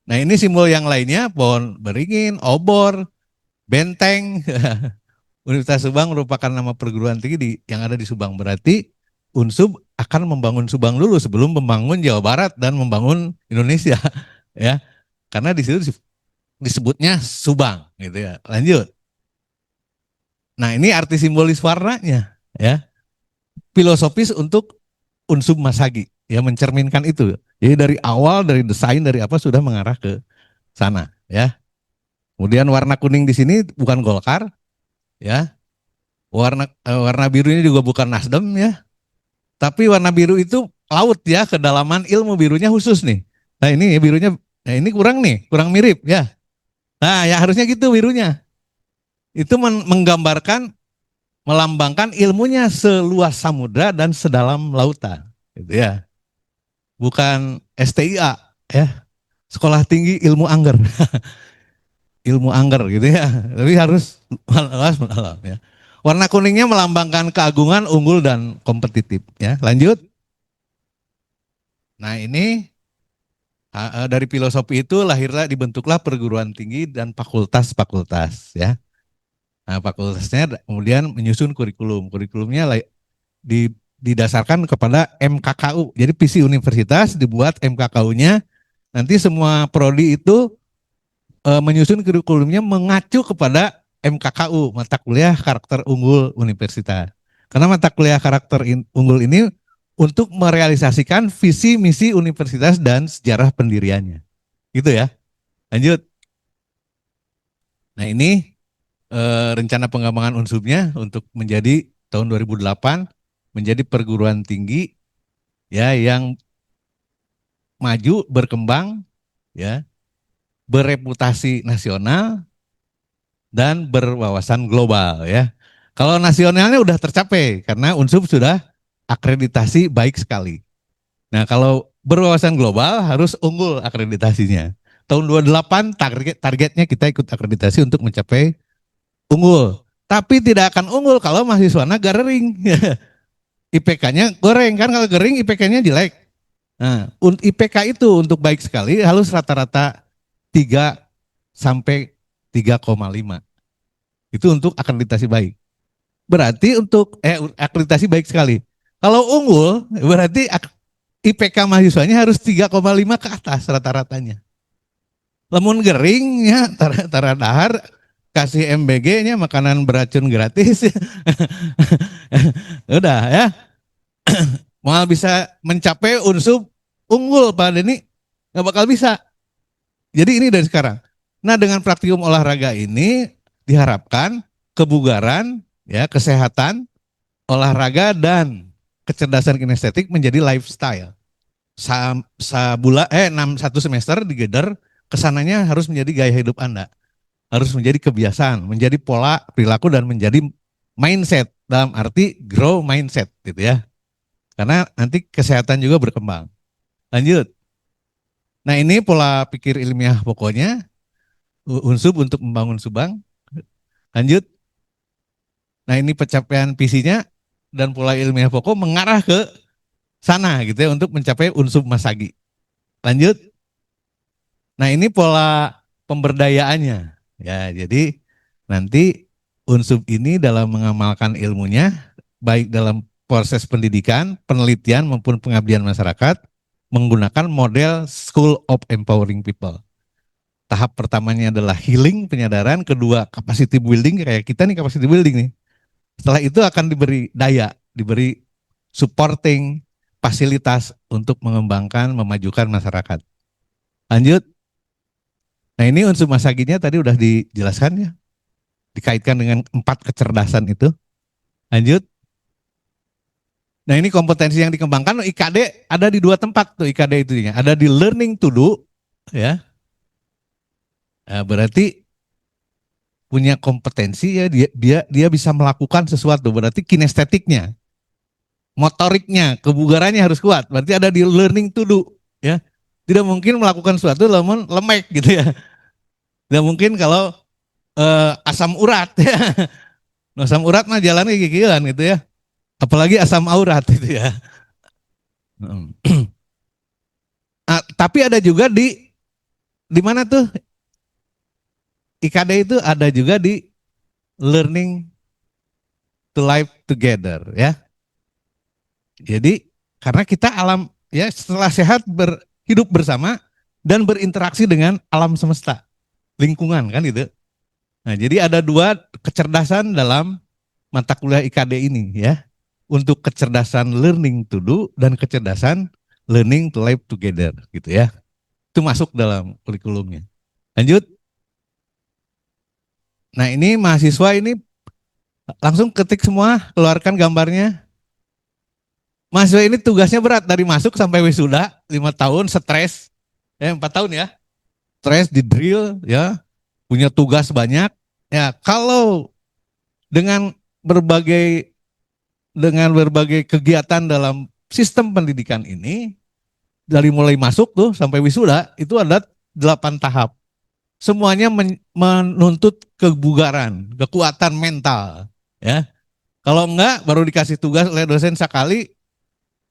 Nah ini simbol yang lainnya, pohon beringin, obor, benteng. Universitas Subang merupakan nama perguruan tinggi yang ada di Subang. Berarti Unsub akan membangun Subang dulu sebelum membangun Jawa Barat dan membangun Indonesia. Ya, karena di situ disebutnya Subang gitu ya. Lanjut. Nah ini arti simbolis warnanya ya. Filosofis untuk Unsub Masagi ya, mencerminkan itu. Jadi dari awal, dari desain, dari apa sudah mengarah ke sana ya. Kemudian warna kuning di sini bukan Golkar ya. Warna biru ini juga bukan Nasdem ya. Tapi warna biru itu laut ya, kedalaman ilmu birunya khusus nih. Nah ini birunya, nah ini kurang nih, kurang mirip ya. Nah ya harusnya gitu birunya. Itu menggambarkan, melambangkan ilmunya seluas samudra dan sedalam lautan. Gitu ya. Bukan STIA ya, Sekolah Tinggi Ilmu Angger. Ilmu angger gitu ya. Tapi harus luas mendalam ya. Warna kuningnya melambangkan keagungan, unggul, dan kompetitif ya. Lanjut. Nah ini dari filosofi itu lahirlah, dibentuklah perguruan tinggi dan fakultas-fakultas ya. Nah fakultasnya kemudian menyusun kurikulum. Kurikulumnya didasarkan kepada MKKU. Jadi visi universitas dibuat MKKU-nya. Nanti semua prodi itu menyusun kurikulumnya mengacu kepada MKKU, mata kuliah karakter unggul universitas. Karena mata kuliah karakter unggul ini untuk merealisasikan visi misi universitas dan sejarah pendiriannya. Gitu ya. Lanjut. Nah, ini rencana pengembangan unsubnya untuk menjadi tahun 2008 menjadi perguruan tinggi ya yang maju, berkembang, ya, bereputasi nasional dan berwawasan global ya. Kalau nasionalnya udah tercapai karena Unsub sudah akreditasi baik sekali. Nah, kalau berwawasan global harus unggul akreditasinya. Tahun 28 targetnya kita ikut akreditasi untuk mencapai unggul. Tapi tidak akan unggul kalau mahasiswanya garing. IPK-nya goreng kan, kalau gering IPK-nya jelek. Nah, IPK itu untuk baik sekali harus rata-rata 3 sampai 3,5. Itu untuk akreditasi baik. Berarti untuk akreditasi baik sekali. Kalau unggul berarti IPK mahasiswanya harus 3,5 ke atas rata-ratanya. Lamun gering ya tara dahar kasih MBG-nya makanan beracun gratis. Udah ya. Mau bisa mencapai unsur unggul Pak Denny nggak bakal bisa. Jadi ini dari sekarang. Nah, dengan praktikum olahraga ini diharapkan kebugaran, ya, kesehatan, olahraga dan kecerdasan kinestetik menjadi lifestyle. Satu semester digeder kesananya harus menjadi gaya hidup Anda. Harus menjadi kebiasaan, menjadi pola perilaku dan menjadi mindset dalam arti grow mindset gitu ya. Karena nanti kesehatan juga berkembang. Lanjut. Nah, ini pola pikir ilmiah pokoknya Unsub untuk membangun Subang. Lanjut. Nah, ini pencapaian visinya dan pola ilmiah pokok mengarah ke sana gitu ya untuk mencapai Unsub Masagi. Lanjut. Nah, ini pola pemberdayaannya. Ya, jadi nanti Unsub ini dalam mengamalkan ilmunya baik dalam proses pendidikan, penelitian maupun pengabdian masyarakat menggunakan model School of Empowering People. Tahap pertamanya adalah healing, penyadaran, kedua capacity building, kayak kita nih capacity building nih. Setelah itu akan diberi daya, diberi supporting, fasilitas untuk mengembangkan, memajukan masyarakat. Lanjut. Nah, ini unsur masaginya tadi udah dijelaskan ya, dikaitkan dengan 4 kecerdasan itu. Lanjut. Nah, ini kompetensi yang dikembangkan IKD ada di 2 tempat tuh IKD itu ya. Ada di learning to do ya. Nah, berarti punya kompetensi ya dia bisa melakukan sesuatu, berarti kinestetiknya, motoriknya, kebugarannya harus kuat. Berarti ada di learning to do ya. Tidak mungkin melakukan sesuatu namun lemek gitu ya. Tidak mungkin kalau asam urat ya. Asam urat mah jalannya gigilan gitu ya. Apalagi asam aurat gitu ya. Nah, tapi ada juga di mana tuh IKD itu ada juga di learning to live together ya. Jadi karena kita alam ya setelah sehat hidup bersama dan berinteraksi dengan alam semesta, lingkungan kan gitu. Nah, jadi ada 2 kecerdasan dalam mata kuliah IKD ini ya. Untuk kecerdasan learning to do dan kecerdasan learning to live together gitu ya. Itu masuk dalam kurikulumnya. Lanjut. Nah, ini mahasiswa ini langsung ketik semua, keluarkan gambarnya. Mahasiswa ini tugasnya berat dari masuk sampai wisuda, 5 tahun stres. 4 tahun ya. Stres di drill ya. Punya tugas banyak. Ya, kalau dengan berbagai kegiatan dalam sistem pendidikan ini, dari mulai masuk tuh sampai wisuda, itu ada 8 tahap. Semuanya menuntut kebugaran, kekuatan mental. Ya. Kalau enggak, baru dikasih tugas oleh dosen sekali,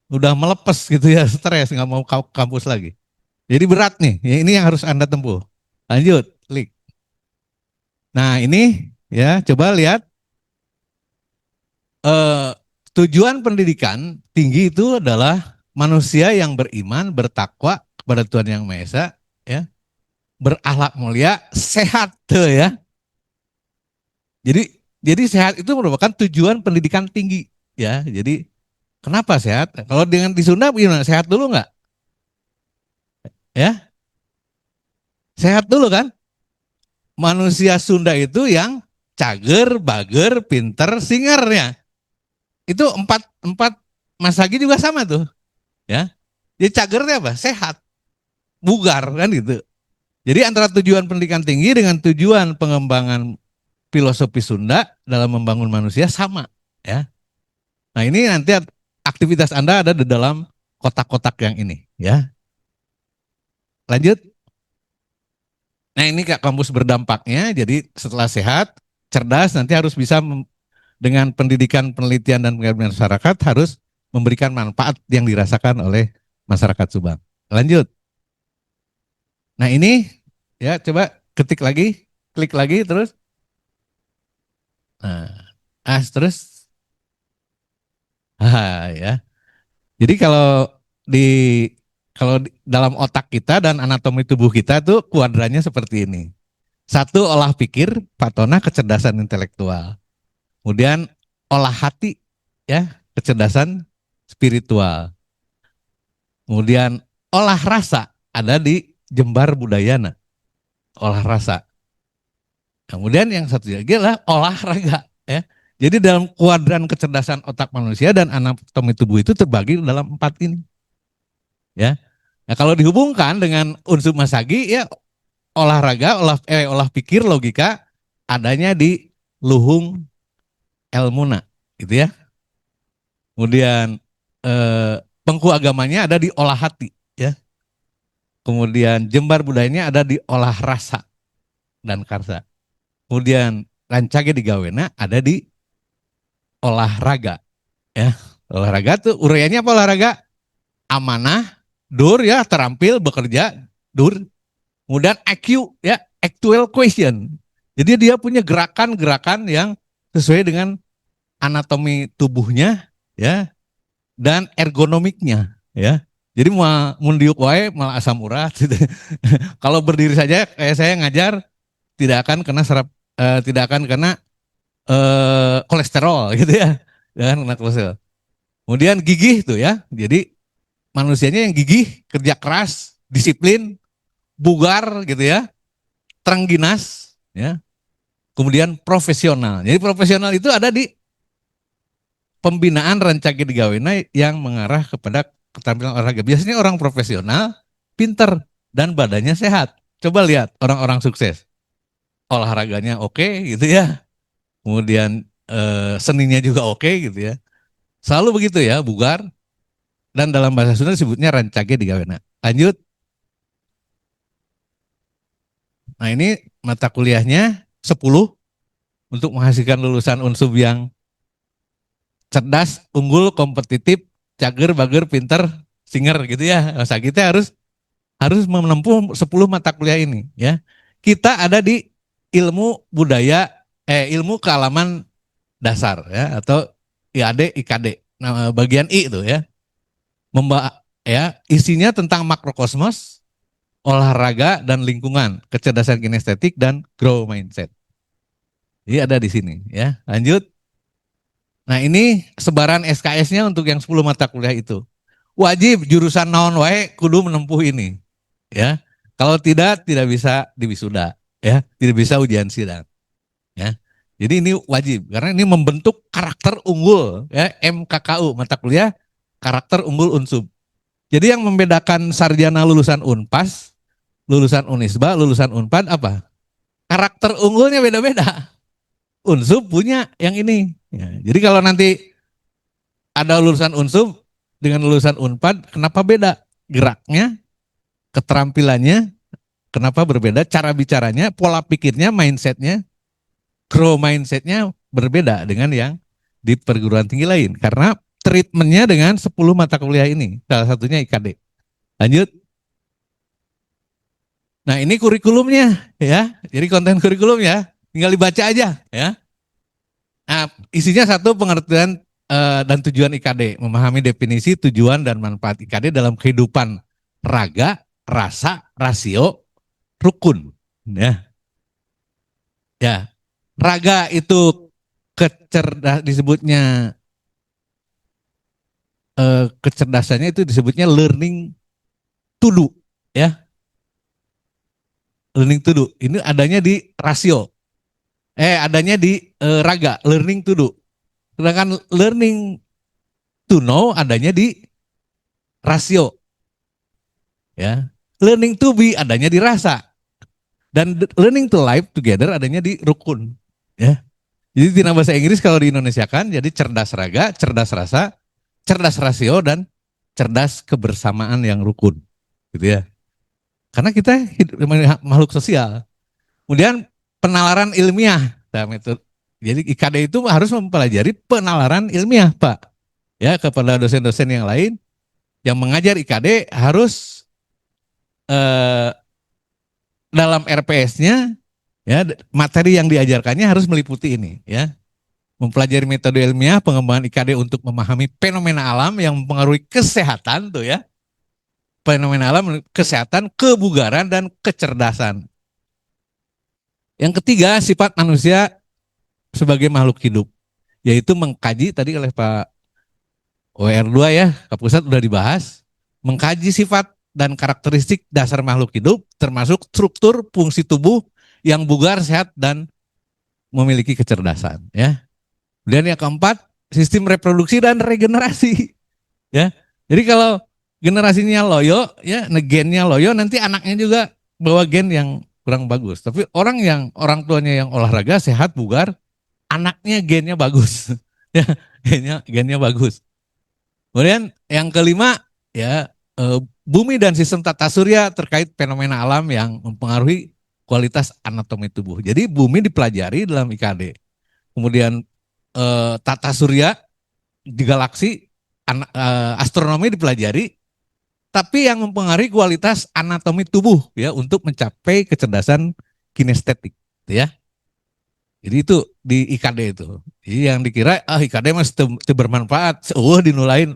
udah melepas gitu ya, stres, nggak mau kampus lagi. Jadi berat nih, ya ini yang harus Anda tempuh. Lanjut, klik. Nah, ini ya, coba lihat. Tujuan pendidikan tinggi itu adalah manusia yang beriman, bertakwa kepada Tuhan Yang Maha Esa, ya, berakhlak mulia, sehat tuh ya. Jadi sehat itu merupakan tujuan pendidikan tinggi ya. Jadi Kenapa sehat? Kalau dengan di Sunda gimana? Sehat dulu nggak? Ya, sehat dulu kan? Manusia Sunda itu yang cager, bager, pinter, singernya. Itu empat empat Mas Hagi juga sama tuh, ya. Jadi cagernya apa? Sehat, bugar kan gitu. Jadi antara tujuan pendidikan tinggi dengan tujuan pengembangan filosofi Sunda dalam membangun manusia sama, ya. Nah ini nanti aktivitas Anda ada di dalam kotak-kotak yang ini, ya. Lanjut. Nah ini Kak kampus berdampaknya. Jadi setelah sehat, cerdas, nanti harus bisa dengan pendidikan, penelitian dan pengabdian masyarakat harus memberikan manfaat yang dirasakan oleh masyarakat Subang. Lanjut. Nah ini ya coba ketik lagi, klik lagi terus. Nah, terus. Ya. Jadi di dalam otak kita dan anatomi tubuh kita tuh kuadrannya seperti ini. Satu, olah pikir, Fatona, kecerdasan intelektual. Kemudian olah hati, ya, kecerdasan spiritual. Kemudian olah rasa ada di Jembar Budayana, olah rasa. Kemudian yang satu lagi adalah olahraga, ya. Jadi dalam kuadran kecerdasan otak manusia dan anatomi tubuh itu terbagi dalam 4 ini, ya. Nah, kalau dihubungkan dengan unsur Masagi, ya olahraga, olah pikir, logika adanya di Luhung Elmuna, gitu ya. Kemudian pengku agamanya ada di olah hati, ya. Kemudian Jembar budayanya ada di olah rasa dan karsa. Kemudian Rancage di Gawena ada di olahraga, ya. Olahraga tuh uraiannya apa olahraga? Amanah, dur ya, terampil, bekerja, dur. Kemudian IQ ya, actual question. Jadi dia punya gerakan-gerakan yang sesuai dengan anatomi tubuhnya, ya, dan ergonomiknya, ya. Jadi mundiuk wae malah asam urat gitu. Kalau berdiri saja kayak saya ngajar tidak akan kena tidak akan kena kolesterol gitu ya. Jangan kena kolesterol. Kemudian gigih tuh ya. Jadi manusianya yang gigih, kerja keras, disiplin, bugar gitu ya, terengginas, ya. Kemudian profesional. Jadi profesional itu ada di pembinaan Rancage di Gawena yang mengarah kepada keterampilan olahraga. Biasanya orang profesional, pinter, dan badannya sehat. Coba lihat orang-orang sukses. Olahraganya oke gitu ya. Kemudian seninya juga oke gitu ya. Selalu begitu ya, bugar. Dan dalam bahasa Sunda disebutnya Rancage di Gawena. Lanjut. Nah ini mata kuliahnya 10 untuk menghasilkan lulusan unsub yang cerdas, unggul, kompetitif, cager, bager, pinter, singer gitu ya. Masa kita harus menempuh 10 mata kuliah ini, ya. Kita ada di ilmu budaya, ilmu kealaman dasar ya, atau IAD, IKD. Nah, bagian I itu ya. Isinya tentang makrokosmos, olahraga dan lingkungan, kecerdasan kinestetik dan grow mindset. Jadi ada di sini ya. Lanjut. Nah, ini sebaran SKS-nya untuk yang 10 mata kuliah itu. Wajib jurusan naon wae kudu menempuh ini, ya. Kalau tidak bisa diwisuda, ya, tidak bisa ujian sidang, ya. Jadi ini wajib karena ini membentuk karakter unggul, ya, MKKU, mata kuliah karakter unggul unsub. Jadi yang membedakan sarjana lulusan Unpas, lulusan Unisba, lulusan Unpad apa? Karakter unggulnya beda-beda. Unsub punya yang ini. Ya, jadi kalau nanti ada lulusan unsub dengan lulusan Unpad, kenapa beda? Geraknya, keterampilannya, kenapa berbeda? Cara bicaranya, pola pikirnya, mindsetnya, grow mindsetnya berbeda dengan yang di perguruan tinggi lain. Karena treatmentnya dengan 10 mata kuliah ini, salah satunya IKD. Lanjut. Nah ini kurikulumnya ya, jadi konten kurikulum ya, tinggal dibaca aja ya. Nah isinya satu, pengertian dan tujuan IKD, memahami definisi, tujuan dan manfaat IKD dalam kehidupan raga, rasa, rasio, rukun. Ya, ya. Raga itu disebutnya kecerdasannya itu disebutnya learning to do, ya. Learning to do. Ini adanya di rasio. Adanya di raga, learning to do. Sedangkan learning to know adanya di rasio. Ya. Learning to be adanya di rasa. Dan learning to live together adanya di rukun. Ya. Jadi tina bahasa Inggris kalau di Indonesia kan jadi cerdas raga, cerdas rasa, cerdas rasio, dan cerdas kebersamaan yang rukun. Gitu ya. Karena kita hidup makhluk sosial. Kemudian penalaran ilmiah. Nah, metode. Jadi IKD itu harus mempelajari penalaran ilmiah, Pak. Ya, kepada dosen-dosen yang lain yang mengajar IKD harus dalam RPS-nya ya materi yang diajarkannya harus meliputi ini, ya. Mempelajari metode ilmiah pengembangan IKD untuk memahami fenomena alam yang mempengaruhi kesehatan tuh ya. Fenomena alam, kesehatan, kebugaran, dan kecerdasan. Yang ketiga, sifat manusia sebagai makhluk hidup, yaitu mengkaji tadi oleh Pak WR2 ya, Kapusat sudah dibahas, mengkaji sifat dan karakteristik dasar makhluk hidup, termasuk struktur fungsi tubuh yang bugar, sehat, dan memiliki kecerdasan. Ya. Dan yang keempat, sistem reproduksi dan regenerasi. Ya, jadi kalau generasinya loyo, ya, gennya loyo, nanti anaknya juga bawa gen yang kurang bagus. Tapi orang tuanya yang olahraga, sehat, bugar, anaknya gennya bagus. Ya, gennya bagus. Kemudian yang kelima, ya, bumi dan sistem tata surya terkait fenomena alam yang mempengaruhi kualitas anatomi tubuh. Jadi bumi dipelajari dalam IKD. Kemudian tata surya di galaksi, astronomi dipelajari, tapi yang mempengaruhi kualitas anatomi tubuh ya untuk mencapai kecerdasan kinestetik, ya. Jadi itu di IKD itu. Jadi yang dikira IKD masih bermanfaat, dinulain.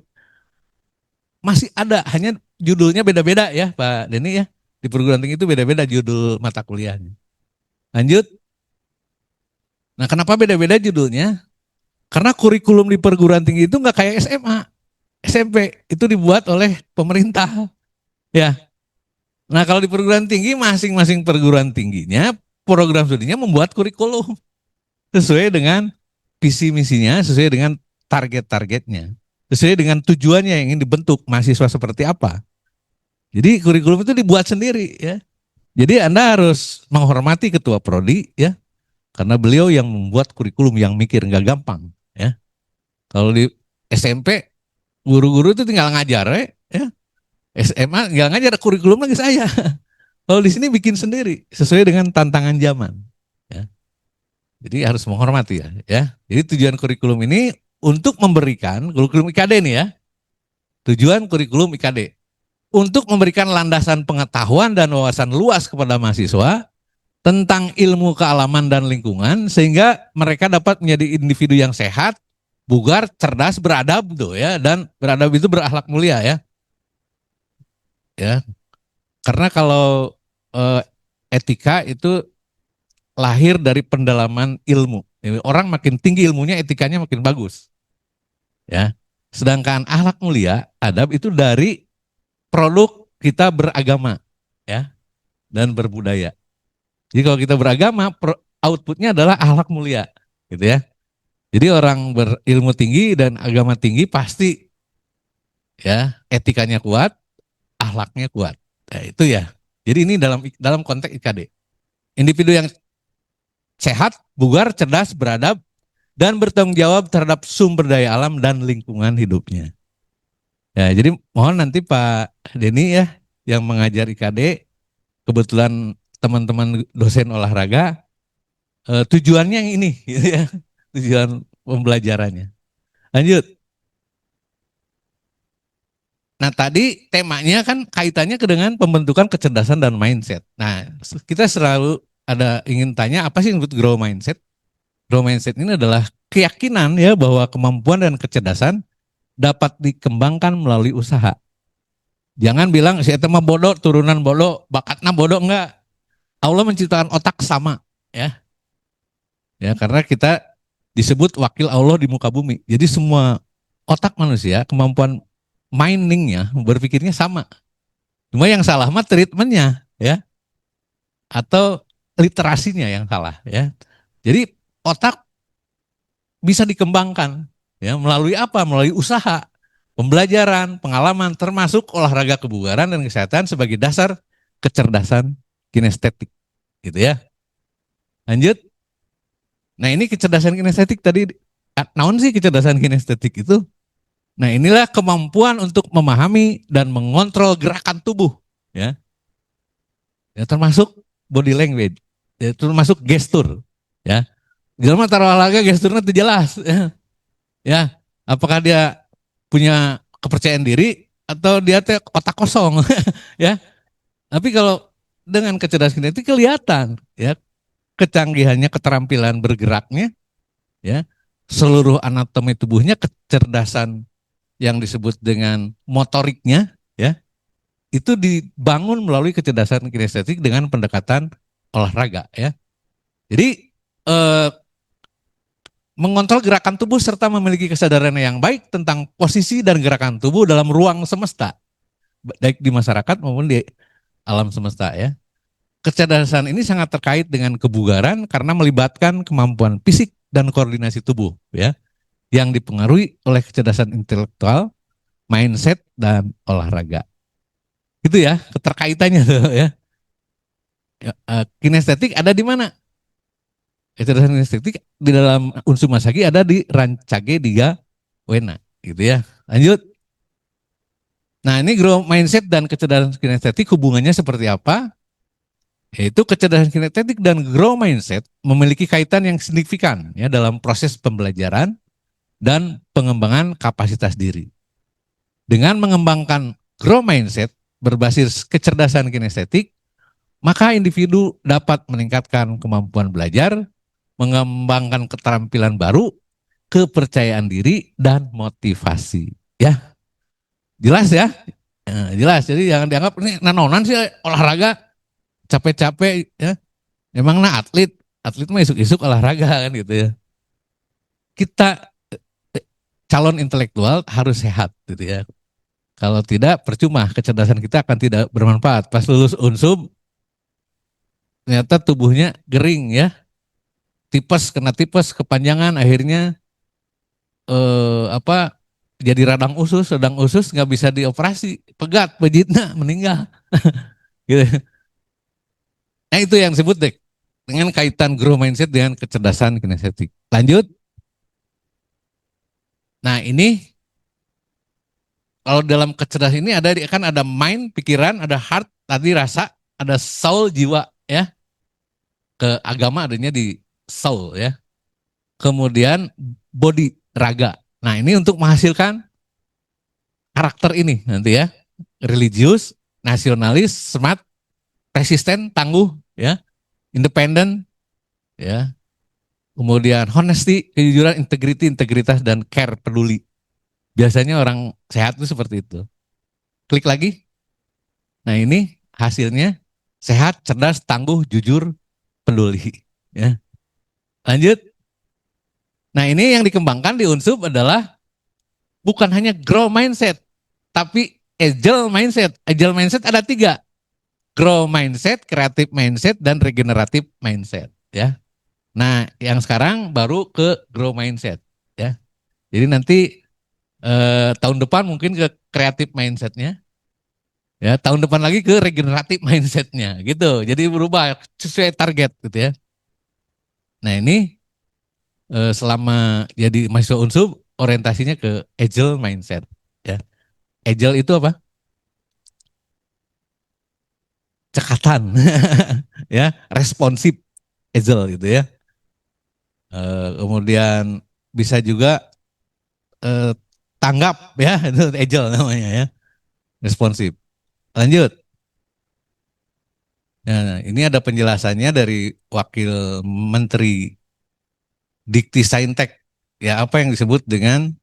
Masih ada, hanya judulnya beda-beda ya Pak Denny ya. Di perguruan tinggi itu beda-beda judul mata kuliahnya. Lanjut. Nah, kenapa beda-beda judulnya? Karena kurikulum di perguruan tinggi itu nggak kayak SMA, SMP, itu dibuat oleh pemerintah. Ya. Nah, kalau di perguruan tinggi, masing-masing perguruan tingginya, program studinya membuat kurikulum sesuai dengan visi misinya, sesuai dengan target-targetnya, sesuai dengan tujuannya yang ingin dibentuk mahasiswa seperti apa. Jadi kurikulum itu dibuat sendiri ya. Jadi Anda harus menghormati ketua prodi ya, karena beliau yang membuat kurikulum, yang mikir, nggak gampang ya. Kalau di SMP guru-guru itu tinggal ngajar ya. SMA nggak ngajar, kurikulum lagi saya. Kalau di sini bikin sendiri sesuai dengan tantangan zaman. Ya. Jadi harus menghormati ya. Jadi tujuan kurikulum ini untuk memberikan kurikulum IKD nih ya. Tujuan kurikulum IKD untuk memberikan landasan pengetahuan dan wawasan luas kepada mahasiswa tentang ilmu kealaman dan lingkungan sehingga mereka dapat menjadi individu yang sehat, bugar, cerdas, beradab tuh ya, dan beradab itu berakhlak mulia ya. Ya. Karena kalau etika itu lahir dari pendalaman ilmu. Orang makin tinggi ilmunya, etikanya makin bagus. Ya. Sedangkan akhlak mulia, adab itu dari produk kita beragama ya dan berbudaya. Jadi kalau kita beragama, outputnya adalah akhlak mulia, gitu ya. Jadi orang berilmu tinggi dan agama tinggi pasti ya etikanya kuat, akhlaknya kuat. Nah, itu ya. Jadi ini dalam konteks IKD. Individu yang sehat, bugar, cerdas, beradab, dan bertanggung jawab terhadap sumber daya alam dan lingkungan hidupnya. Ya, jadi mohon nanti Pak Denny ya yang mengajar IKD, kebetulan teman-teman dosen olahraga, tujuannya yang ini, gitu ya, tujuan pembelajarannya. Lanjut. Nah tadi temanya kan kaitannya dengan pembentukan kecerdasan dan mindset. Nah kita selalu ingin tanya apa sih yang disebut grow mindset? Grow mindset ini adalah keyakinan ya bahwa kemampuan dan kecerdasan dapat dikembangkan melalui usaha. Jangan bilang saya mah bodoh, turunan bodoh, bakatnya bodoh, enggak. Allah menciptakan otak sama ya. Ya karena kita disebut wakil Allah di muka bumi. Jadi semua otak manusia, kemampuan mindingnya, berpikirnya sama. Cuma yang salah mah treatmentnya, ya, atau literasinya yang salah, ya. Jadi otak bisa dikembangkan, ya, melalui apa? Melalui usaha, pembelajaran, pengalaman, termasuk olahraga kebugaran dan kesehatan sebagai dasar kecerdasan kinestetik, gitu ya. Lanjut. Nah ini kecerdasan kinestetik tadi, naon sih kecerdasan kinestetik itu? Nah inilah kemampuan untuk memahami dan mengontrol gerakan tubuh, ya, ya termasuk body language, ya, termasuk gestur, ya. Jelema taruh olahraga gesturnya itu jelas, ya. Ya, apakah dia punya kepercayaan diri atau dia teh otak kosong, ya. Tapi kalau dengan kecerdasan kinetik kelihatan, ya, kecanggihannya, keterampilan bergeraknya, ya, seluruh anatomi tubuhnya, kecerdasan yang disebut dengan motoriknya, ya, itu dibangun melalui kecerdasan kinestetik dengan pendekatan olahraga, ya. Jadi mengontrol gerakan tubuh serta memiliki kesadaran yang baik tentang posisi dan gerakan tubuh dalam ruang semesta, baik di masyarakat maupun di alam semesta, ya. Kecerdasan ini sangat terkait dengan kebugaran karena melibatkan kemampuan fisik dan koordinasi tubuh, ya, yang dipengaruhi oleh kecerdasan intelektual, mindset, dan olahraga. Itu ya keterkaitannya tuh, ya. Kinestetik ada di mana? Kecerdasan kinestetik di dalam unsur masagi ada di rancage diga wena, gitu ya. Lanjut. Nah ini growth mindset dan kecerdasan kinestetik hubungannya seperti apa? Yaitu kecerdasan kinestetik dan growth mindset memiliki kaitan yang signifikan, ya, dalam proses pembelajaran dan pengembangan kapasitas diri. Dengan mengembangkan growth mindset berbasis kecerdasan kinestetik, maka individu dapat meningkatkan kemampuan belajar, mengembangkan keterampilan baru, kepercayaan diri, dan motivasi. Ya, jelas ya? Jelas. Jadi jangan dianggap ini nanonan sih olahraga capek-capek, ya. Emang atlet mah isuk-isuk olahraga kan gitu ya. Kita calon intelektual harus sehat gitu ya. Kalau tidak percuma, kecerdasan kita akan tidak bermanfaat. Pas lulus unsub ternyata tubuhnya gering, ya. Kena tipes kepanjangan akhirnya jadi radang usus nggak bisa dioperasi, pegat, pejitna, meninggal. Gitu. Nah itu yang disebut deh dengan kaitan growth mindset dengan kecerdasan kinestetik. Lanjut. Nah ini kalau dalam kecerdasan ini kan ada mind, pikiran, ada heart, tadi rasa, ada soul, jiwa, ya. Ke agama adanya di soul, ya. Kemudian body, raga. Nah ini untuk menghasilkan karakter ini nanti, ya. Religius, nasionalis, smart, resisten, tangguh, ya. Independen, ya. Kemudian honesty, kejujuran, integrity, integritas, dan care, peduli. Biasanya orang sehat itu seperti itu. Klik lagi. Nah ini hasilnya sehat, cerdas, tangguh, jujur, peduli. Ya. Lanjut. Nah ini yang dikembangkan di Unsub adalah bukan hanya grow mindset, tapi agile mindset. Agile mindset ada 3. Grow mindset, creative mindset, dan regenerative mindset. Ya. Nah yang sekarang baru ke grow mindset. Ya. Jadi nanti tahun depan mungkin ke creative mindsetnya, ya, tahun depan lagi ke regeneratif mindsetnya, gitu. Jadi berubah sesuai target, gitu ya. Nah ini selama jadi mahasiswa Unsub orientasinya ke agile mindset, ya. Agile itu apa? Cekatan, ya, responsif, agile gitu ya. Kemudian bisa juga tanggap, ya, itu agile namanya, ya, responsif. Lanjut. Nah, ini ada penjelasannya dari Wakil Menteri Dikti Saintek. Ya, apa yang disebut dengan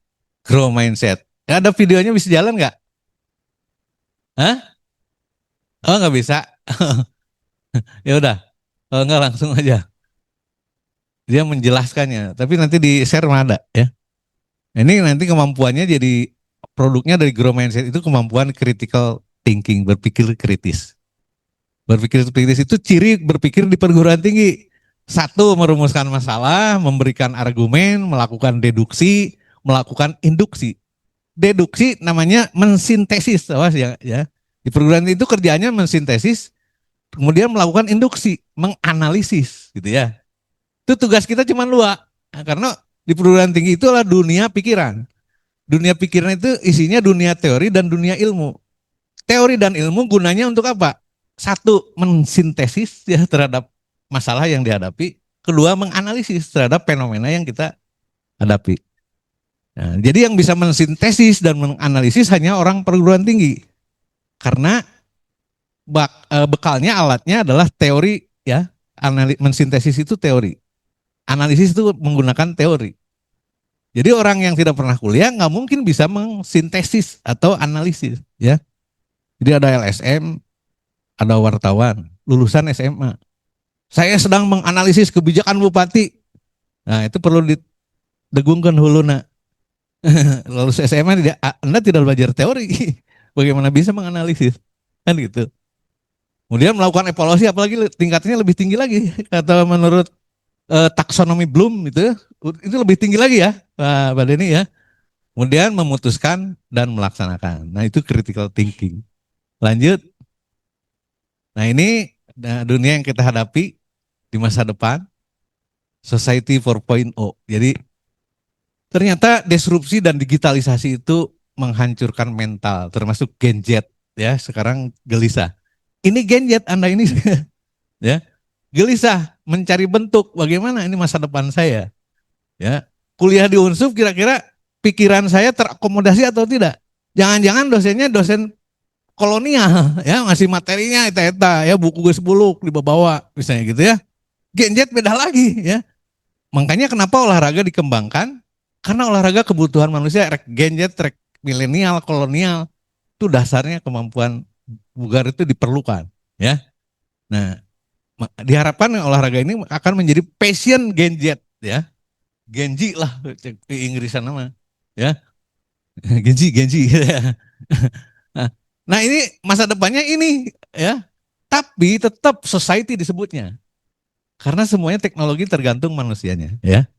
grow mindset. Ya, ada videonya bisa jalan nggak? Hah? Oh, nggak bisa. Ya udah. Oh, nggak langsung aja. Dia menjelaskannya. Tapi nanti di share ada, ya. Ini nanti kemampuannya jadi produknya dari grow mindset itu kemampuan critical thinking, berpikir kritis. Berpikir kritis itu ciri berpikir di perguruan tinggi. Satu, merumuskan masalah, memberikan argumen, melakukan deduksi, melakukan induksi. Deduksi namanya mensintesis, awas ya. Di perguruan tinggi itu kerjaannya mensintesis, kemudian melakukan induksi, menganalisis gitu ya. Itu tugas kita cuma dua. Nah, karena di perguruan tinggi itu adalah dunia pikiran. Dunia pikiran itu isinya dunia teori dan dunia ilmu. Teori dan ilmu gunanya untuk apa? Satu, mensintesis ya terhadap masalah yang dihadapi. Kedua, menganalisis terhadap fenomena yang kita hadapi. Nah, jadi yang bisa mensintesis dan menganalisis hanya orang perguruan tinggi. Karena bekalnya, alatnya adalah teori ya. Mensintesis itu teori. Analisis itu menggunakan teori. Jadi orang yang tidak pernah kuliah nggak mungkin bisa mensintesis atau analisis ya. Jadi ada LSM, ada wartawan, lulusan SMA. Saya sedang menganalisis kebijakan bupati. Nah itu perlu didegungkan huluna. Lulus SMA Anda tidak belajar teori. Bagaimana bisa menganalisis? Kan gitu. Kemudian melakukan evaluasi, apalagi tingkatnya lebih tinggi lagi. Atau menurut taksonomi Bloom itu lebih tinggi lagi ya, Pak Denny ya. Kemudian memutuskan dan melaksanakan. Nah itu critical thinking. Lanjut. Nah ini dunia yang kita hadapi di masa depan, Society 4.0. Jadi ternyata disrupsi dan digitalisasi itu menghancurkan mental, termasuk Gen Z ya. Sekarang gelisah. Ini Gen Z Anda ini ya, gelisah mencari bentuk bagaimana ini masa depan saya. Ya, kuliah di Unsuf kira-kira pikiran saya terakomodasi atau tidak? Jangan-jangan dosennya dosen kolonial ya, ngasih materinya eta-eta ya, buku geus buluk dibawa misalnya gitu ya. Gen Z beda lagi ya. Makanya kenapa olahraga dikembangkan? Karena olahraga kebutuhan manusia, rek Gen Z, rek milenial, kolonial, itu dasarnya kemampuan bugar itu diperlukan ya. Nah, diharapkan olahraga ini akan menjadi passion Gen Z ya. Genji lah di Inggrisan nama ya. Genji. Nah, ini masa depannya ini ya. Tapi tetap society disebutnya. Karena semuanya teknologi tergantung manusianya ya.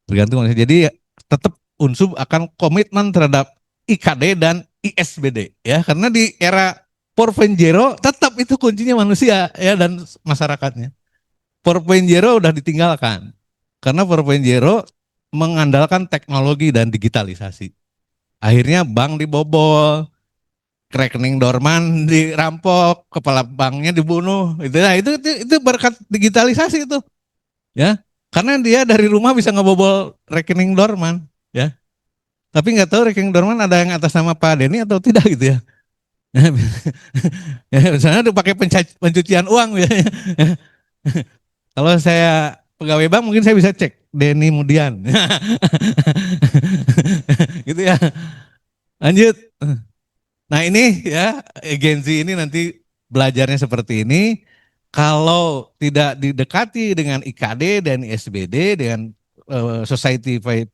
Tergantung manusia. Jadi tetap Unsub akan komitmen terhadap IKD dan ISBD ya. Karena di era 4.0 tetap itu kuncinya manusia ya dan masyarakatnya. 4.0 udah ditinggalkan. Karena 4.0 mengandalkan teknologi dan digitalisasi. Akhirnya bank dibobol, rekening dorman dirampok, kepala banknya dibunuh. Itu berkat digitalisasi itu. Ya. Karena dia dari rumah bisa ngebobol rekening dorman, ya. Tapi nggak tahu rekening dorman ada yang atas nama Pak Denny atau tidak gitu ya. Ya, misalnya udah pakai pencucian uang ya. Kalau saya pegawai bank mungkin saya bisa cek Denny Mudian. Gitu ya. Lanjut. Nah ini ya Gen Z ini nanti belajarnya seperti ini. Kalau tidak didekati dengan IKD dan ISBD dengan Society 5.0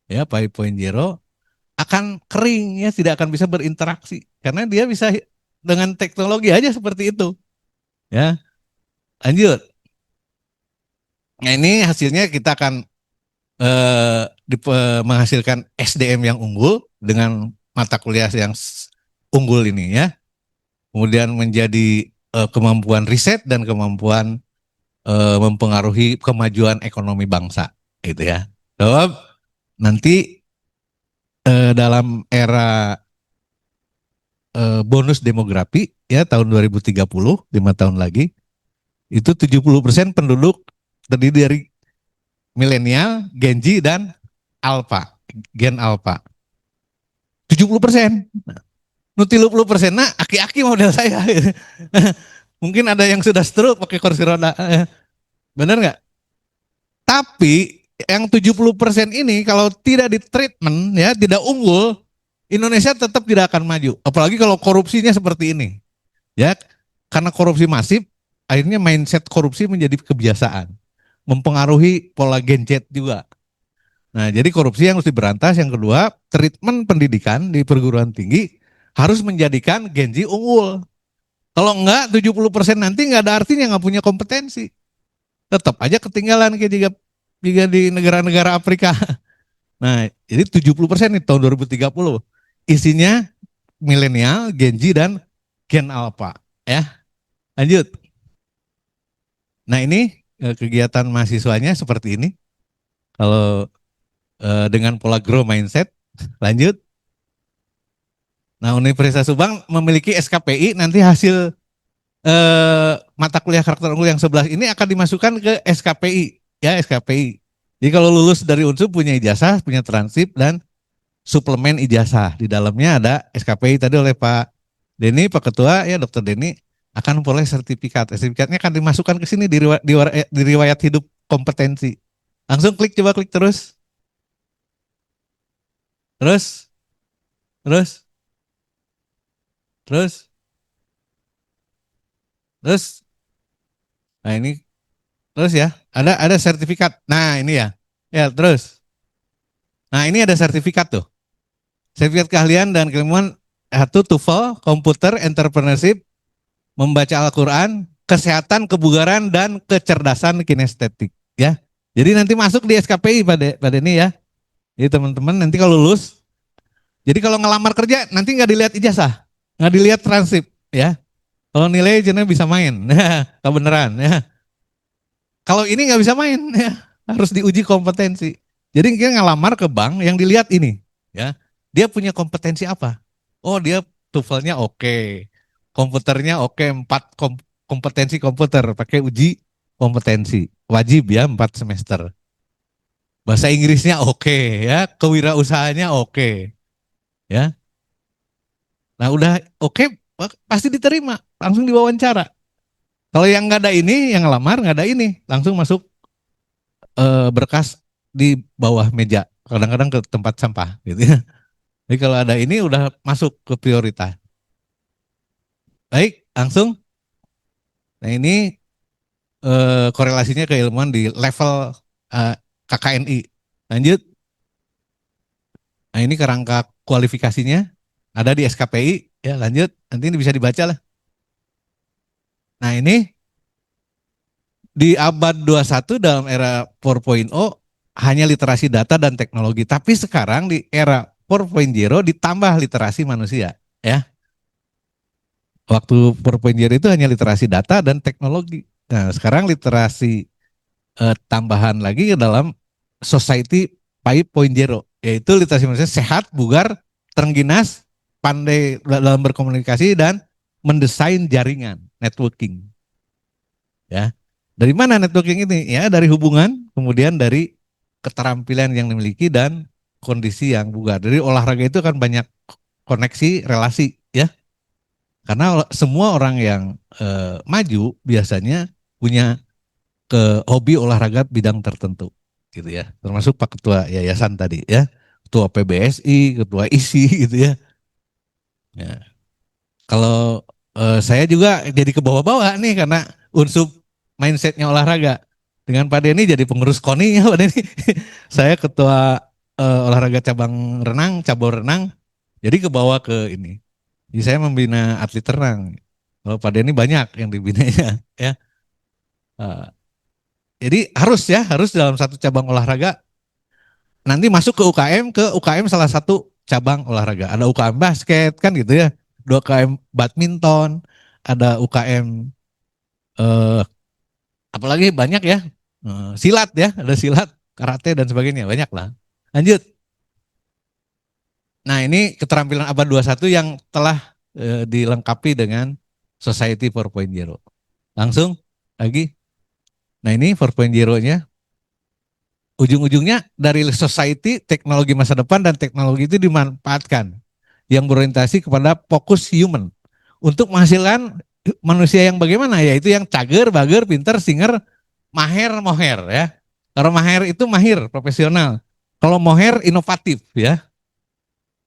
ya 5.0 akan kering ya, tidak akan bisa berinteraksi karena dia bisa dengan teknologi aja seperti itu ya. Lanjut. Nah ini hasilnya kita akan menghasilkan SDM yang unggul dengan mata kuliah yang unggul ini ya. Kemudian menjadi kemampuan riset dan kemampuan mempengaruhi kemajuan ekonomi bangsa gitu ya. Sebab nanti dalam era bonus demografi ya tahun 2030, 5 tahun lagi, itu 70% penduduk terdiri dari milenial, Gen Z dan Alpha, Gen Alpha. 70%. Nu 30% nah aki-aki model saya. Mungkin ada yang sudah stroke pakai kursi roda. Benar nggak? Tapi yang 70% ini kalau tidak ditreatment ya, tidak unggul, Indonesia tetap tidak akan maju. Apalagi kalau korupsinya seperti ini. Ya, karena korupsi masif, akhirnya mindset korupsi menjadi kebiasaan. Mempengaruhi pola Gen Z juga. Nah, jadi korupsi yang harus diberantas. Yang kedua, treatment pendidikan di perguruan tinggi harus menjadikan Gen Z unggul. Kalau enggak, 70% nanti nggak ada artinya, nggak punya kompetensi. Tetap aja ketinggalan kayak jika di negara-negara Afrika. Nah, jadi 70% nih tahun 2030. Isinya milenial, Gen Z, dan Gen Alpha. Ya, lanjut. Nah, ini kegiatan mahasiswanya seperti ini. Kalau dengan pola grow mindset, lanjut. Nah, Universitas Subang memiliki SKPI, nanti hasil mata kuliah karakter unggul yang 11 ini akan dimasukkan ke SKPI, ya SKPI. Jadi kalau lulus dari Unsur punya ijazah, punya transkrip dan suplemen ijazah. Di dalamnya ada SKPI tadi oleh Pak Denny, Pak Ketua, ya Dokter Denny akan memperoleh sertifikat. Sertifikatnya akan dimasukkan ke sini di riwayat hidup kompetensi. Langsung klik, coba klik terus. Terus, terus, terus, terus. Nah ini terus ya, ada sertifikat. Nah ini ya, ya terus. Nah ini ada sertifikat tuh, sertifikat keahlian dan keilmuan satu TOEFL, komputer, entrepreneurship, membaca Al-Quran, kesehatan, kebugaran, dan kecerdasan kinestetik. Ya, jadi nanti masuk di SKPI pada ini ya. Jadi teman-teman nanti kalau lulus, jadi kalau ngelamar kerja nanti nggak dilihat ijazah, nggak dilihat transkrip ya. Kalau nilai jenisnya bisa main, kebenaran ya. Kalau ini nggak bisa main, ya harus diuji kompetensi. Jadi kita ngelamar ke bank yang dilihat ini, ya dia punya kompetensi apa? Oh dia TOEFL-nya oke, komputernya oke, 4 kompetensi komputer, pakai uji kompetensi, wajib ya 4 semester. Bahasa Inggrisnya oke, ya kewirausahanya oke, ya. Nah udah oke, pasti diterima, langsung diwawancara. Kalau yang nggak ada ini, yang ngelamar nggak ada ini, langsung masuk berkas di bawah meja, kadang-kadang ke tempat sampah gitu ya. Jadi kalau ada ini udah masuk ke prioritas. Baik, langsung. Nah ini korelasinya keilmuan di level KKNI. Lanjut. Nah ini kerangka kualifikasinya ada di SKPI. Ya lanjut, nanti ini bisa dibaca lah. Nah ini di abad 21 dalam era 4.0 hanya literasi data dan teknologi. Tapi sekarang di era 4.0 ditambah literasi manusia. Ya, waktu 4.0 itu hanya literasi data dan teknologi. Nah sekarang literasi tambahan lagi ke dalam society 5.0, yaitu literasi manusia sehat, bugar, terengginas, pandai dalam berkomunikasi dan mendesain jaringan, networking. Ya, dari mana networking ini? Ya dari hubungan, kemudian dari keterampilan yang dimiliki dan kondisi yang bugar. Dari olahraga itu kan banyak koneksi, relasi, ya. Karena semua orang yang maju biasanya punya hobi olahraga bidang tertentu, gitu ya. Termasuk Pak Ketua Yayasan tadi, ya, Ketua PBSI, Ketua ISI, gitu ya. Ya. Kalau saya juga jadi ke bawah-bawah nih karena unsur mindsetnya olahraga. Dengan Pak Denny jadi pengurus KONI ya Pak Denny. Saya ketua olahraga cabur renang. Jadi ke bawah ke ini. Jadi saya membina atlet renang. Kalau Pak Denny banyak yang dibinanya ya. Jadi harus dalam satu cabang olahraga nanti masuk ke UKM salah satu cabang olahraga. Ada UKM basket kan gitu ya. 2 UKM badminton, ada UKM apalagi banyak ya. Silat ya, ada silat, karate dan sebagainya, banyak lah. Lanjut. Nah, ini keterampilan abad 21 yang telah dilengkapi dengan Society 4.0. Langsung lagi. Nah, ini 4.0-nya ujung-ujungnya dari society, teknologi masa depan dan teknologi itu dimanfaatkan yang berorientasi kepada fokus human untuk menghasilkan manusia yang bagaimana, yaitu yang cager, bager, pinter, singer, maher, moher ya. Kalau maher itu mahir, profesional. Kalau moher inovatif ya.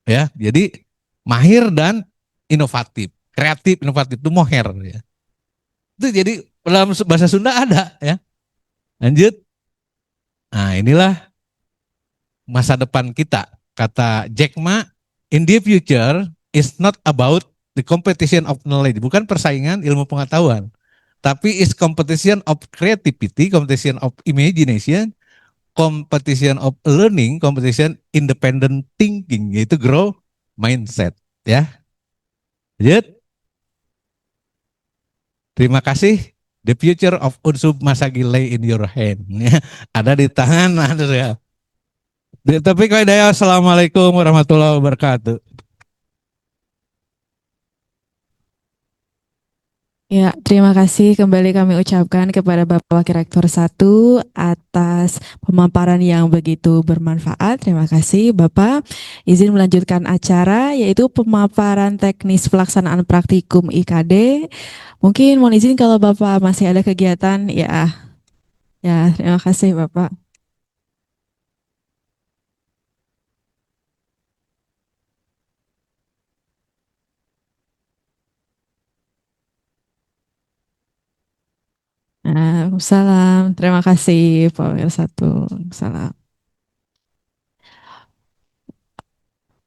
Ya, jadi mahir dan inovatif, kreatif, inovatif itu moher ya. Itu jadi dalam bahasa Sunda ada ya. Lanjut. Nah, inilah masa depan kita. Kata Jack Ma, in the future is not about the competition of knowledge, bukan persaingan ilmu pengetahuan, tapi is competition of creativity, competition of imagination, competition of learning, competition independent thinking, yaitu grow mindset. Ya, lanjut. Terima kasih. The future of Unsub Masagi lay in your hand. Ada di tangan Anda ya. Tapi Hidayah, assalamualaikum warahmatullahi wabarakatuh. Ya, terima kasih kembali kami ucapkan kepada Bapak Wakil Rektor 1 atas pemaparan yang begitu bermanfaat. Terima kasih Bapak. Izin melanjutkan acara yaitu pemaparan teknis pelaksanaan praktikum IKD. Mungkin mohon izin kalau Bapak masih ada kegiatan ya. Ya, terima kasih Bapak. Waalaikumsalam. Terima kasih Pak Wakil 1. Salam.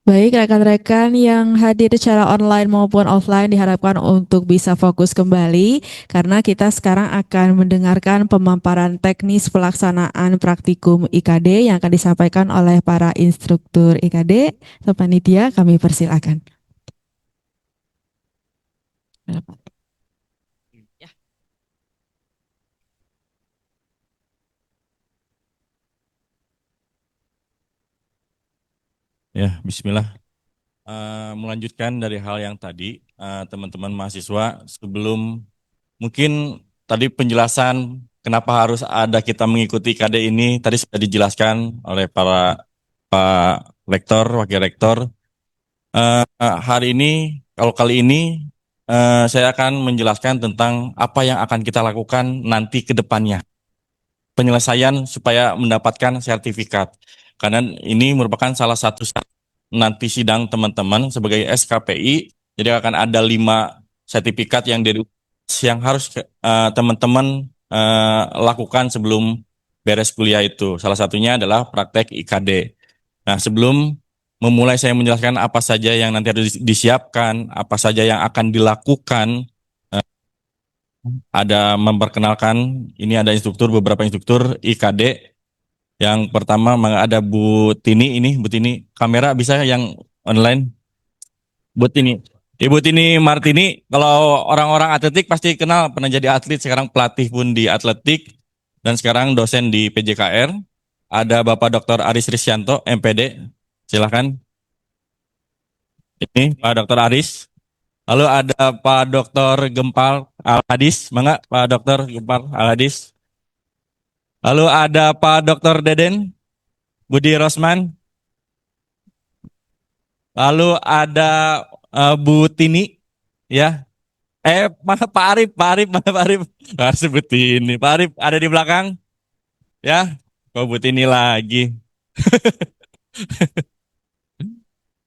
Baik, rekan-rekan yang hadir secara online maupun offline diharapkan untuk bisa fokus kembali karena kita sekarang akan mendengarkan pemaparan teknis pelaksanaan praktikum IKD yang akan disampaikan oleh para instruktur IKD. Panitia, kami persilakan. Ya, bismillah. Melanjutkan dari hal yang tadi, teman-teman mahasiswa, sebelum mungkin tadi penjelasan kenapa harus ada kita mengikuti IKD ini, tadi sudah dijelaskan oleh para Pak Rektor, Wakil Rektor. Hari ini, kalau kali ini, saya akan menjelaskan tentang apa yang akan kita lakukan nanti ke depannya. Penyelesaian supaya mendapatkan sertifikat. Karena ini merupakan salah satu nanti sidang teman-teman sebagai SKPI, jadi akan ada 5 sertifikat yang harus teman-teman lakukan sebelum beres kuliah itu. Salah satunya adalah praktek IKD. Nah, sebelum memulai saya menjelaskan apa saja yang nanti harus disiapkan, apa saja yang akan dilakukan, ada memperkenalkan, ini ada beberapa instruktur IKD. Yang pertama ada Bu Tini ini, Bu Tini, kamera bisa yang online? Bu Tini. Ibu Tini Martini, kalau orang-orang atletik pasti kenal, pernah jadi atlet, sekarang pelatih pun di atletik, dan sekarang dosen di PJKR. Ada Bapak Dr. Aris Risyanto, MPD, silahkan. Ini Pak Dr. Aris. Lalu ada Pak Dr. Gempal Al-Hadis, mangga Pak Dr. Gempal Al-Hadis. Lalu ada Pak Dr. Deden Budi Rosman. Lalu ada Bu Tini, ya. Mana Pak Arif, mana Pak Arif? Harus sebut ini. Pak Arif ada di belakang, ya. Kok Bu Tini lagi?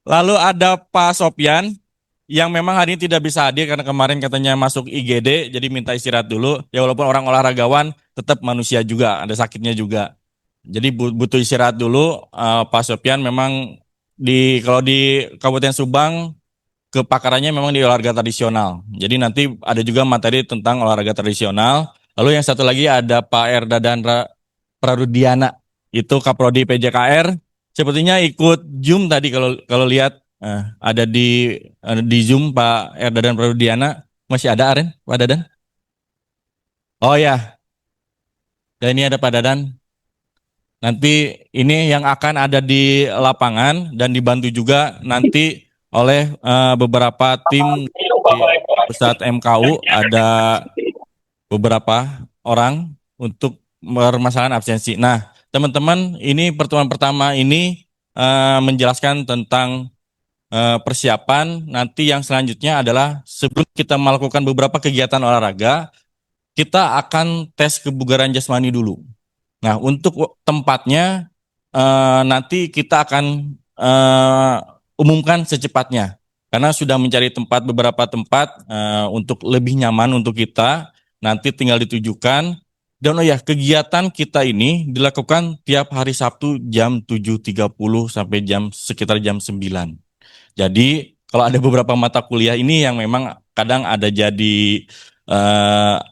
Lalu ada Pak Sopyan, yang memang hari ini tidak bisa hadir karena kemarin katanya masuk IGD, jadi minta istirahat dulu. Ya walaupun orang olahragawan, tetap manusia juga, ada sakitnya juga. Jadi butuh istirahat dulu. Pak Sopyan memang kalau di Kabupaten Subang kepakarannya memang di olahraga tradisional. Jadi nanti ada juga materi tentang olahraga tradisional. Lalu yang satu lagi ada Pak Erdadan Prarudiana, itu Kaprodi PJKR. Sepertinya ikut Zoom tadi kalau lihat ada di Zoom Pak Erdadan Prarudiana. Masih ada Aren, Pak Dadan? Oh ya. Dan ini ada Pak Dadan. Nanti ini yang akan ada di lapangan dan dibantu juga nanti oleh beberapa tim di pusat MKU, ada beberapa orang untuk permasalahan absensi. Nah, teman-teman, ini pertemuan pertama ini menjelaskan tentang persiapan. Nanti yang selanjutnya adalah sebelum kita melakukan beberapa kegiatan olahraga, kita akan tes kebugaran jasmani dulu. Nah, untuk tempatnya nanti kita akan umumkan secepatnya. Karena sudah mencari beberapa tempat untuk lebih nyaman untuk kita, nanti tinggal ditujukan. Dan oh ya, kegiatan kita ini dilakukan tiap hari Sabtu jam 7.30 sampai sekitar jam 9. Jadi kalau ada beberapa mata kuliah ini yang memang kadang ada jadi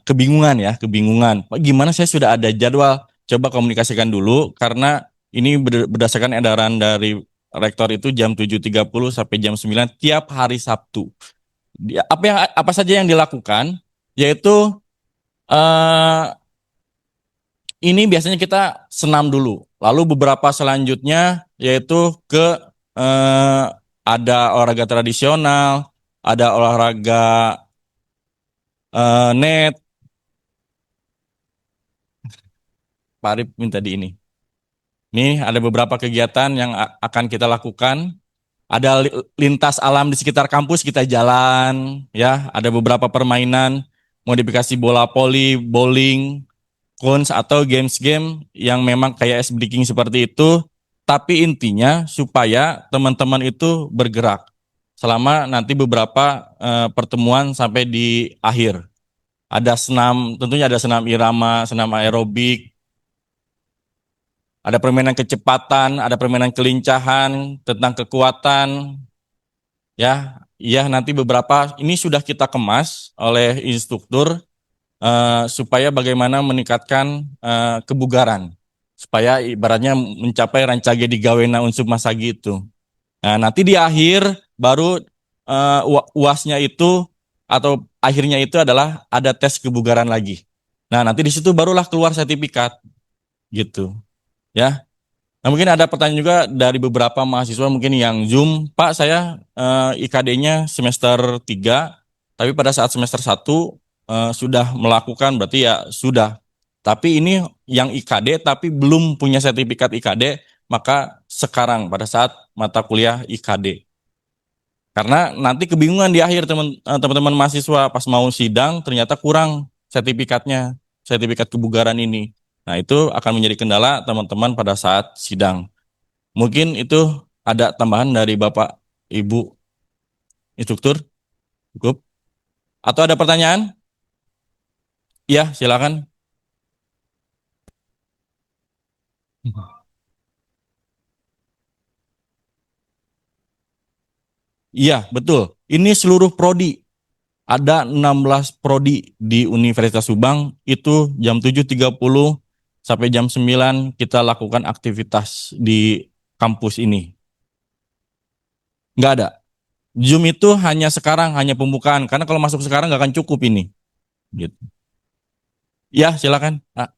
kebingungan ya, kebingungan. Pak, gimana saya sudah ada jadwal? Coba komunikasikan dulu karena ini berdasarkan edaran dari rektor itu jam 7.30 sampai jam 9 tiap hari Sabtu. Apa saja yang dilakukan yaitu eh, ini biasanya kita senam dulu. Lalu beberapa selanjutnya yaitu ke eh, ada olahraga tradisional, ada olahraga net. Pak Arif minta di ini. Ini ada beberapa kegiatan yang akan kita lakukan. Ada lintas alam di sekitar kampus kita jalan, ya. Ada beberapa permainan, modifikasi bola voli, bowling, cones atau games-game yang memang kayak ice breaking seperti itu. Tapi intinya supaya teman-teman itu bergerak selama nanti beberapa pertemuan sampai di akhir. Ada senam, tentunya ada senam irama, senam aerobik, ada permainan kecepatan, ada permainan kelincahan, tentang kekuatan, ya. Iya, nanti beberapa ini sudah kita kemas oleh instruktur supaya bagaimana meningkatkan kebugaran, supaya ibaratnya mencapai rancage digawena unsur masagi itu. Nah, nanti di akhir baru UASnya itu atau akhirnya itu adalah ada tes kebugaran lagi. Nah, nanti di situ barulah keluar sertifikat gitu, ya. Nah, mungkin ada pertanyaan juga dari beberapa mahasiswa mungkin yang Zoom, Pak, saya IKD-nya semester 3, tapi pada saat semester 1 sudah melakukan, berarti ya sudah. Tapi ini yang IKD tapi belum punya sertifikat IKD, maka sekarang pada saat mata kuliah IKD. Karena nanti kebingungan di akhir teman-teman mahasiswa pas mau sidang ternyata kurang sertifikatnya, sertifikat kebugaran ini. Nah, itu akan menjadi kendala teman-teman pada saat sidang. Mungkin itu ada tambahan dari Bapak, Ibu instruktur? Cukup? Atau ada pertanyaan? Iya, silakan. Iya, betul. Ini seluruh prodi. Ada 16 prodi di Universitas Subang, itu jam 7.30 sampai jam 9 kita lakukan aktivitas di kampus ini. Nggak ada. Zoom itu hanya sekarang, hanya pembukaan. Karena kalau masuk sekarang nggak akan cukup ini. Gitu. Ya, silakan. Ah,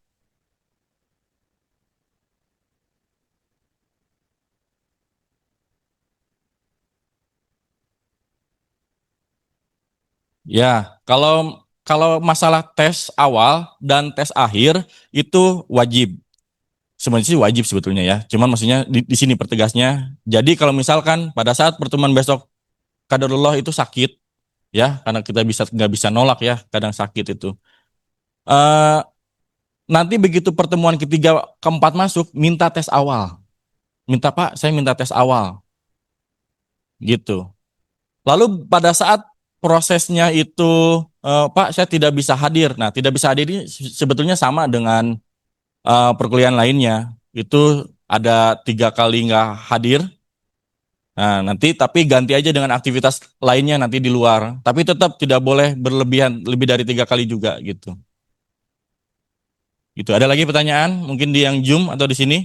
ya, kalau kalau masalah tes awal dan tes akhir itu wajib. Sebenarnya sih wajib sebetulnya ya. Cuman maksudnya di sini pertegasnya. Jadi kalau misalkan pada saat pertemuan besok kadarullah itu sakit, ya, karena kita nggak bisa nolak ya, kadang sakit itu. Eh nanti begitu pertemuan ketiga keempat masuk, minta tes awal. Minta Pak, saya minta tes awal, gitu. Lalu pada saat prosesnya itu Pak, saya tidak bisa hadir. Nah, tidak bisa hadir ini sebetulnya sama dengan perkuliahan lainnya. Itu ada 3 kali nggak hadir. Nah, nanti tapi ganti aja dengan aktivitas lainnya nanti di luar. Tapi tetap tidak boleh berlebihan lebih dari 3 kali juga gitu. Gitu. Ada lagi pertanyaan? Mungkin di yang Zoom atau di sini?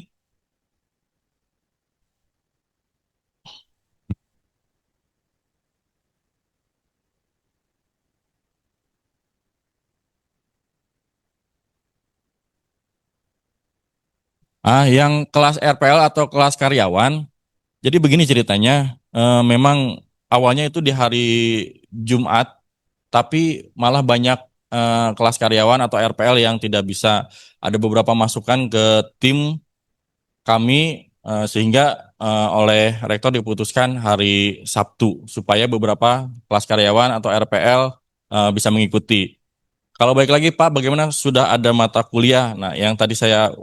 Yang kelas RPL atau kelas karyawan. Jadi begini ceritanya. Memang awalnya itu di hari Jumat, tapi malah banyak kelas karyawan atau RPL yang tidak bisa. Ada beberapa masukan ke tim kami sehingga oleh rektor diputuskan hari Sabtu supaya beberapa kelas karyawan atau RPL bisa mengikuti. Kalau baik lagi Pak, bagaimana sudah ada mata kuliah? Nah, yang tadi saya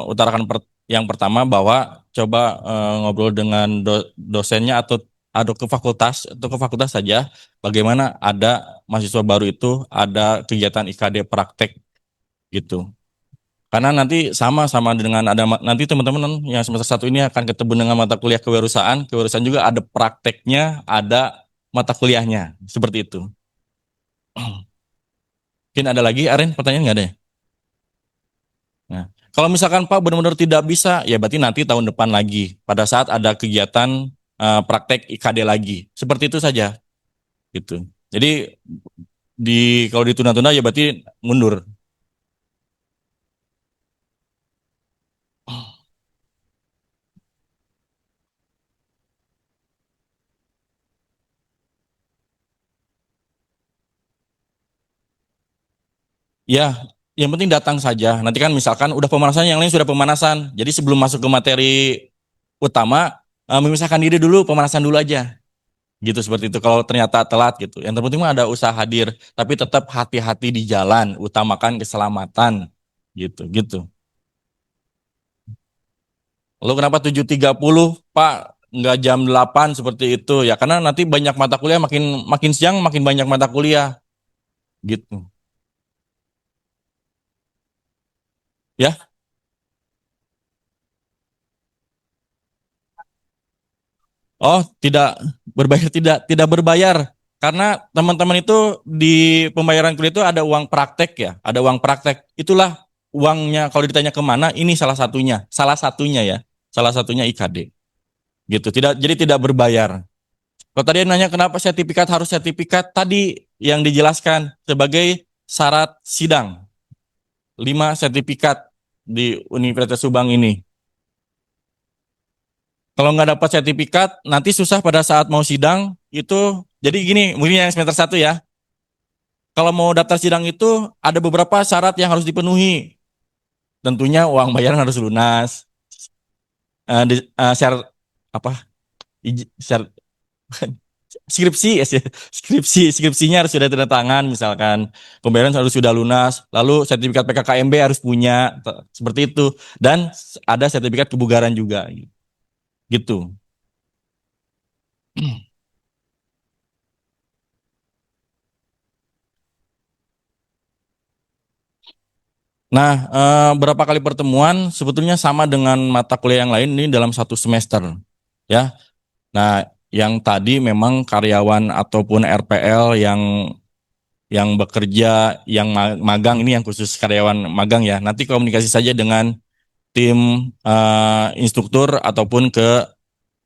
utarakan yang pertama bahwa coba ngobrol dengan dosennya atau ke fakultas saja. Bagaimana ada mahasiswa baru itu ada kegiatan IKD praktek gitu. Karena nanti sama dengan ada nanti teman-teman yang semester 1 ini akan ketemu dengan mata kuliah kewirausahaan. Kewirausahaan juga ada prakteknya, ada mata kuliahnya. Seperti itu. Mungkin ada lagi, Aren, pertanyaan nggak ada ya? Nah, kalau misalkan Pak benar-benar tidak bisa, ya berarti nanti tahun depan lagi. Pada saat ada kegiatan praktek IKD lagi. Seperti itu saja. Gitu. Jadi kalau ditunda-tunda ya berarti mundur. Ya, yang penting datang saja. Nanti kan misalkan udah pemanasan, yang lain sudah pemanasan. Jadi sebelum masuk ke materi utama, memisahkan diri dulu, pemanasan dulu aja. Gitu seperti itu. Kalau ternyata telat gitu. Yang terpenting mah ada usaha hadir, tapi tetap hati-hati di jalan, utamakan keselamatan. Gitu, gitu. Lalu kenapa 7.30, Pak? Nggak jam 8 seperti itu? Ya karena nanti banyak mata kuliah, makin makin siang makin banyak mata kuliah. Gitu. Ya. Oh, tidak berbayar, tidak berbayar. Karena teman-teman itu di pembayaran kuliah itu ada uang praktek ya, ada uang praktek. Itulah uangnya. Kalau ditanya kemana, ini salah satunya ya, salah satunya IKD. Gitu. Jadi tidak berbayar. Kalau tadi nanya kenapa sertifikat harus sertifikat, tadi yang dijelaskan sebagai syarat sidang. 5 sertifikat di Universitas Subang ini. Kalau nggak dapat sertifikat, nanti susah pada saat mau sidang itu. Jadi gini, mungkin yang semester 1 ya. Kalau mau daftar sidang itu ada beberapa syarat yang harus dipenuhi. Tentunya uang bayaran harus lunas. Syarat apa? Syarat skripsi, skripsinya harus sudah tanda tangan misalkan. Pembayaran harus sudah lunas. Lalu sertifikat PKKMB harus punya seperti itu. Dan ada sertifikat kebugaran juga. Gitu. Nah, berapa kali pertemuan sebetulnya sama dengan mata kuliah yang lain ini dalam 1 semester, ya. Nah, yang tadi memang karyawan ataupun RPL yang bekerja, yang magang ini yang khusus karyawan magang ya. Nanti komunikasi saja dengan tim instruktur ataupun ke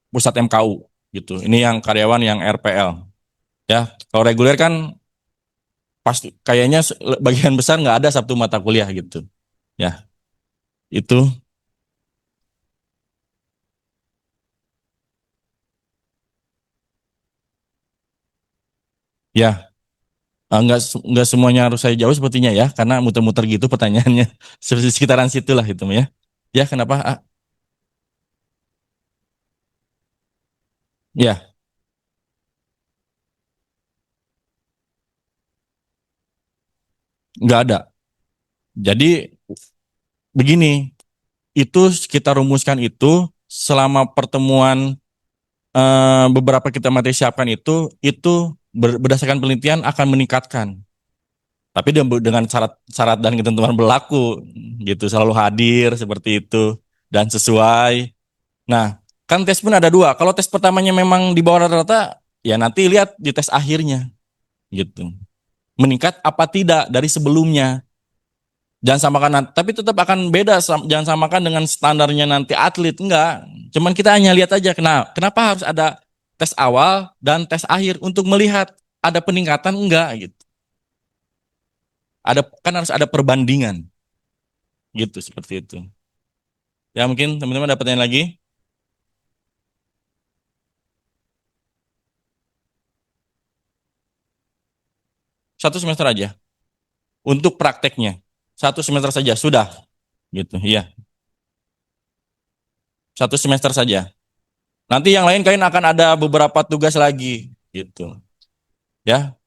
pusat MKU gitu. Ini yang karyawan yang RPL, ya. Kalau reguler kan pasti kayaknya bagian besar nggak ada Sabtu mata kuliah gitu, ya. Itu. Ya, nggak semuanya harus saya jawab sepertinya ya, karena muter-muter gitu pertanyaannya. Seperti sekitaran situ lah itu ya. Ya, kenapa? Ya, nggak ada. Jadi begini, itu kita rumuskan itu selama pertemuan beberapa kita materi siapkan itu berdasarkan penelitian akan meningkatkan. Tapi dengan syarat dan ketentuan berlaku gitu, selalu hadir seperti itu dan sesuai. Nah, kan tes pun ada 2. Kalau tes pertamanya memang di bawah rata-rata, ya nanti lihat di tes akhirnya, gitu. Meningkat apa tidak dari sebelumnya. Jangan samakan, tapi tetap akan beda. Jangan samakan dengan standarnya nanti atlet, enggak. Cuman kita hanya lihat aja, kenapa harus ada tes awal dan tes akhir untuk melihat ada peningkatan enggak, gitu. Kan harus ada perbandingan, gitu seperti itu. Ya mungkin teman-teman dapat yang lagi. 1 semester aja untuk prakteknya. 1 semester saja sudah, gitu. Iya, 1 semester saja. Nanti yang lain kalian akan ada beberapa tugas lagi, gitu. Ya,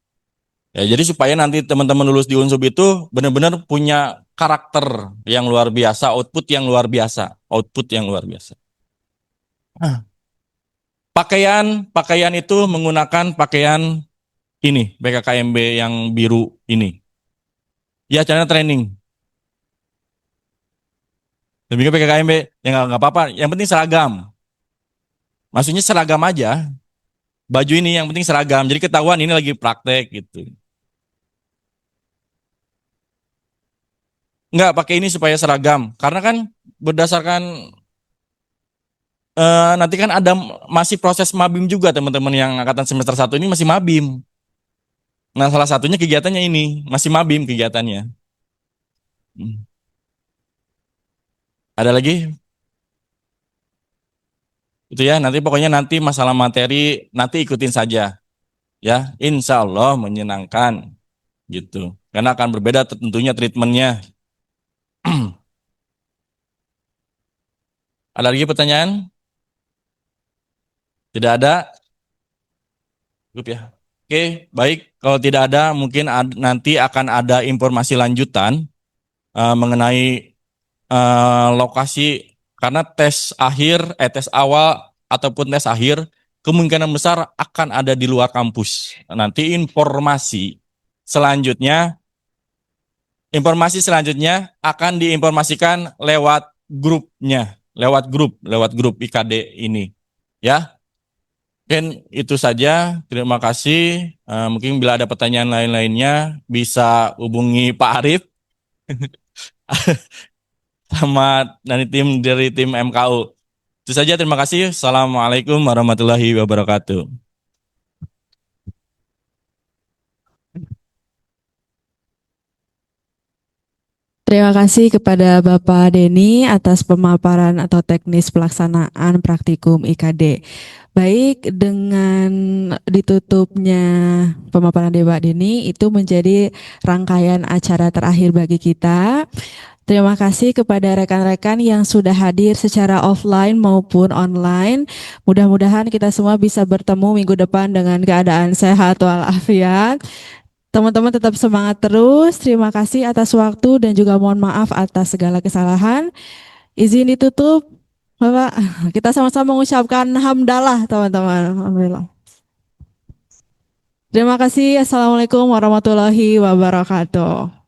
ya. Jadi supaya nanti teman-teman lulus di Unsub itu benar-benar punya karakter yang luar biasa, output yang luar biasa, Nah, pakaian itu menggunakan pakaian ini, BKKMB yang biru ini. Ya, caranya training. Demikian PKKMB, ya nggak apa-apa. Yang penting seragam. Maksudnya seragam aja. Baju ini yang penting seragam. Jadi ketahuan ini lagi praktek gitu. Nggak pakai ini supaya seragam. Karena kan berdasarkan nanti kan ada masih proses mabim juga teman-teman yang angkatan semester 1 ini masih mabim. Nah, salah satunya kegiatannya ini, masih mabim kegiatannya. Hmm. Ada lagi? Itu ya, nanti pokoknya nanti masalah materi nanti ikutin saja. Ya, insya Allah menyenangkan gitu. Karena akan berbeda tentunya treatmentnya. Ada lagi pertanyaan? Tidak ada? Cukup ya. Oke, baik. Kalau tidak ada, mungkin nanti akan ada informasi lanjutan mengenai lokasi karena tes akhir, tes awal ataupun tes akhir kemungkinan besar akan ada di luar kampus. Nanti informasi selanjutnya akan diinformasikan lewat grupnya, lewat grup IKD ini, ya. Mungkin itu saja. Terima kasih. Mungkin bila ada pertanyaan lain-lainnya bisa hubungi Pak Arif sama dari tim MKU. Itu saja. Terima kasih. Assalamualaikum warahmatullahi wabarakatuh. Terima kasih kepada Bapak Denny atas pemaparan atau teknis pelaksanaan praktikum IKD. Baik, dengan ditutupnya pemaparan dari Pak Denny itu menjadi rangkaian acara terakhir bagi kita. Terima kasih kepada rekan-rekan yang sudah hadir secara offline maupun online. Mudah-mudahan kita semua bisa bertemu minggu depan dengan keadaan sehat walafiat. Teman-teman tetap semangat terus. Terima kasih atas waktu dan juga mohon maaf atas segala kesalahan. Izin ditutup, Bapak. Kita sama-sama mengucapkan hamdalah, teman-teman. Alhamdulillah. Terima kasih. Assalamualaikum warahmatullahi wabarakatuh.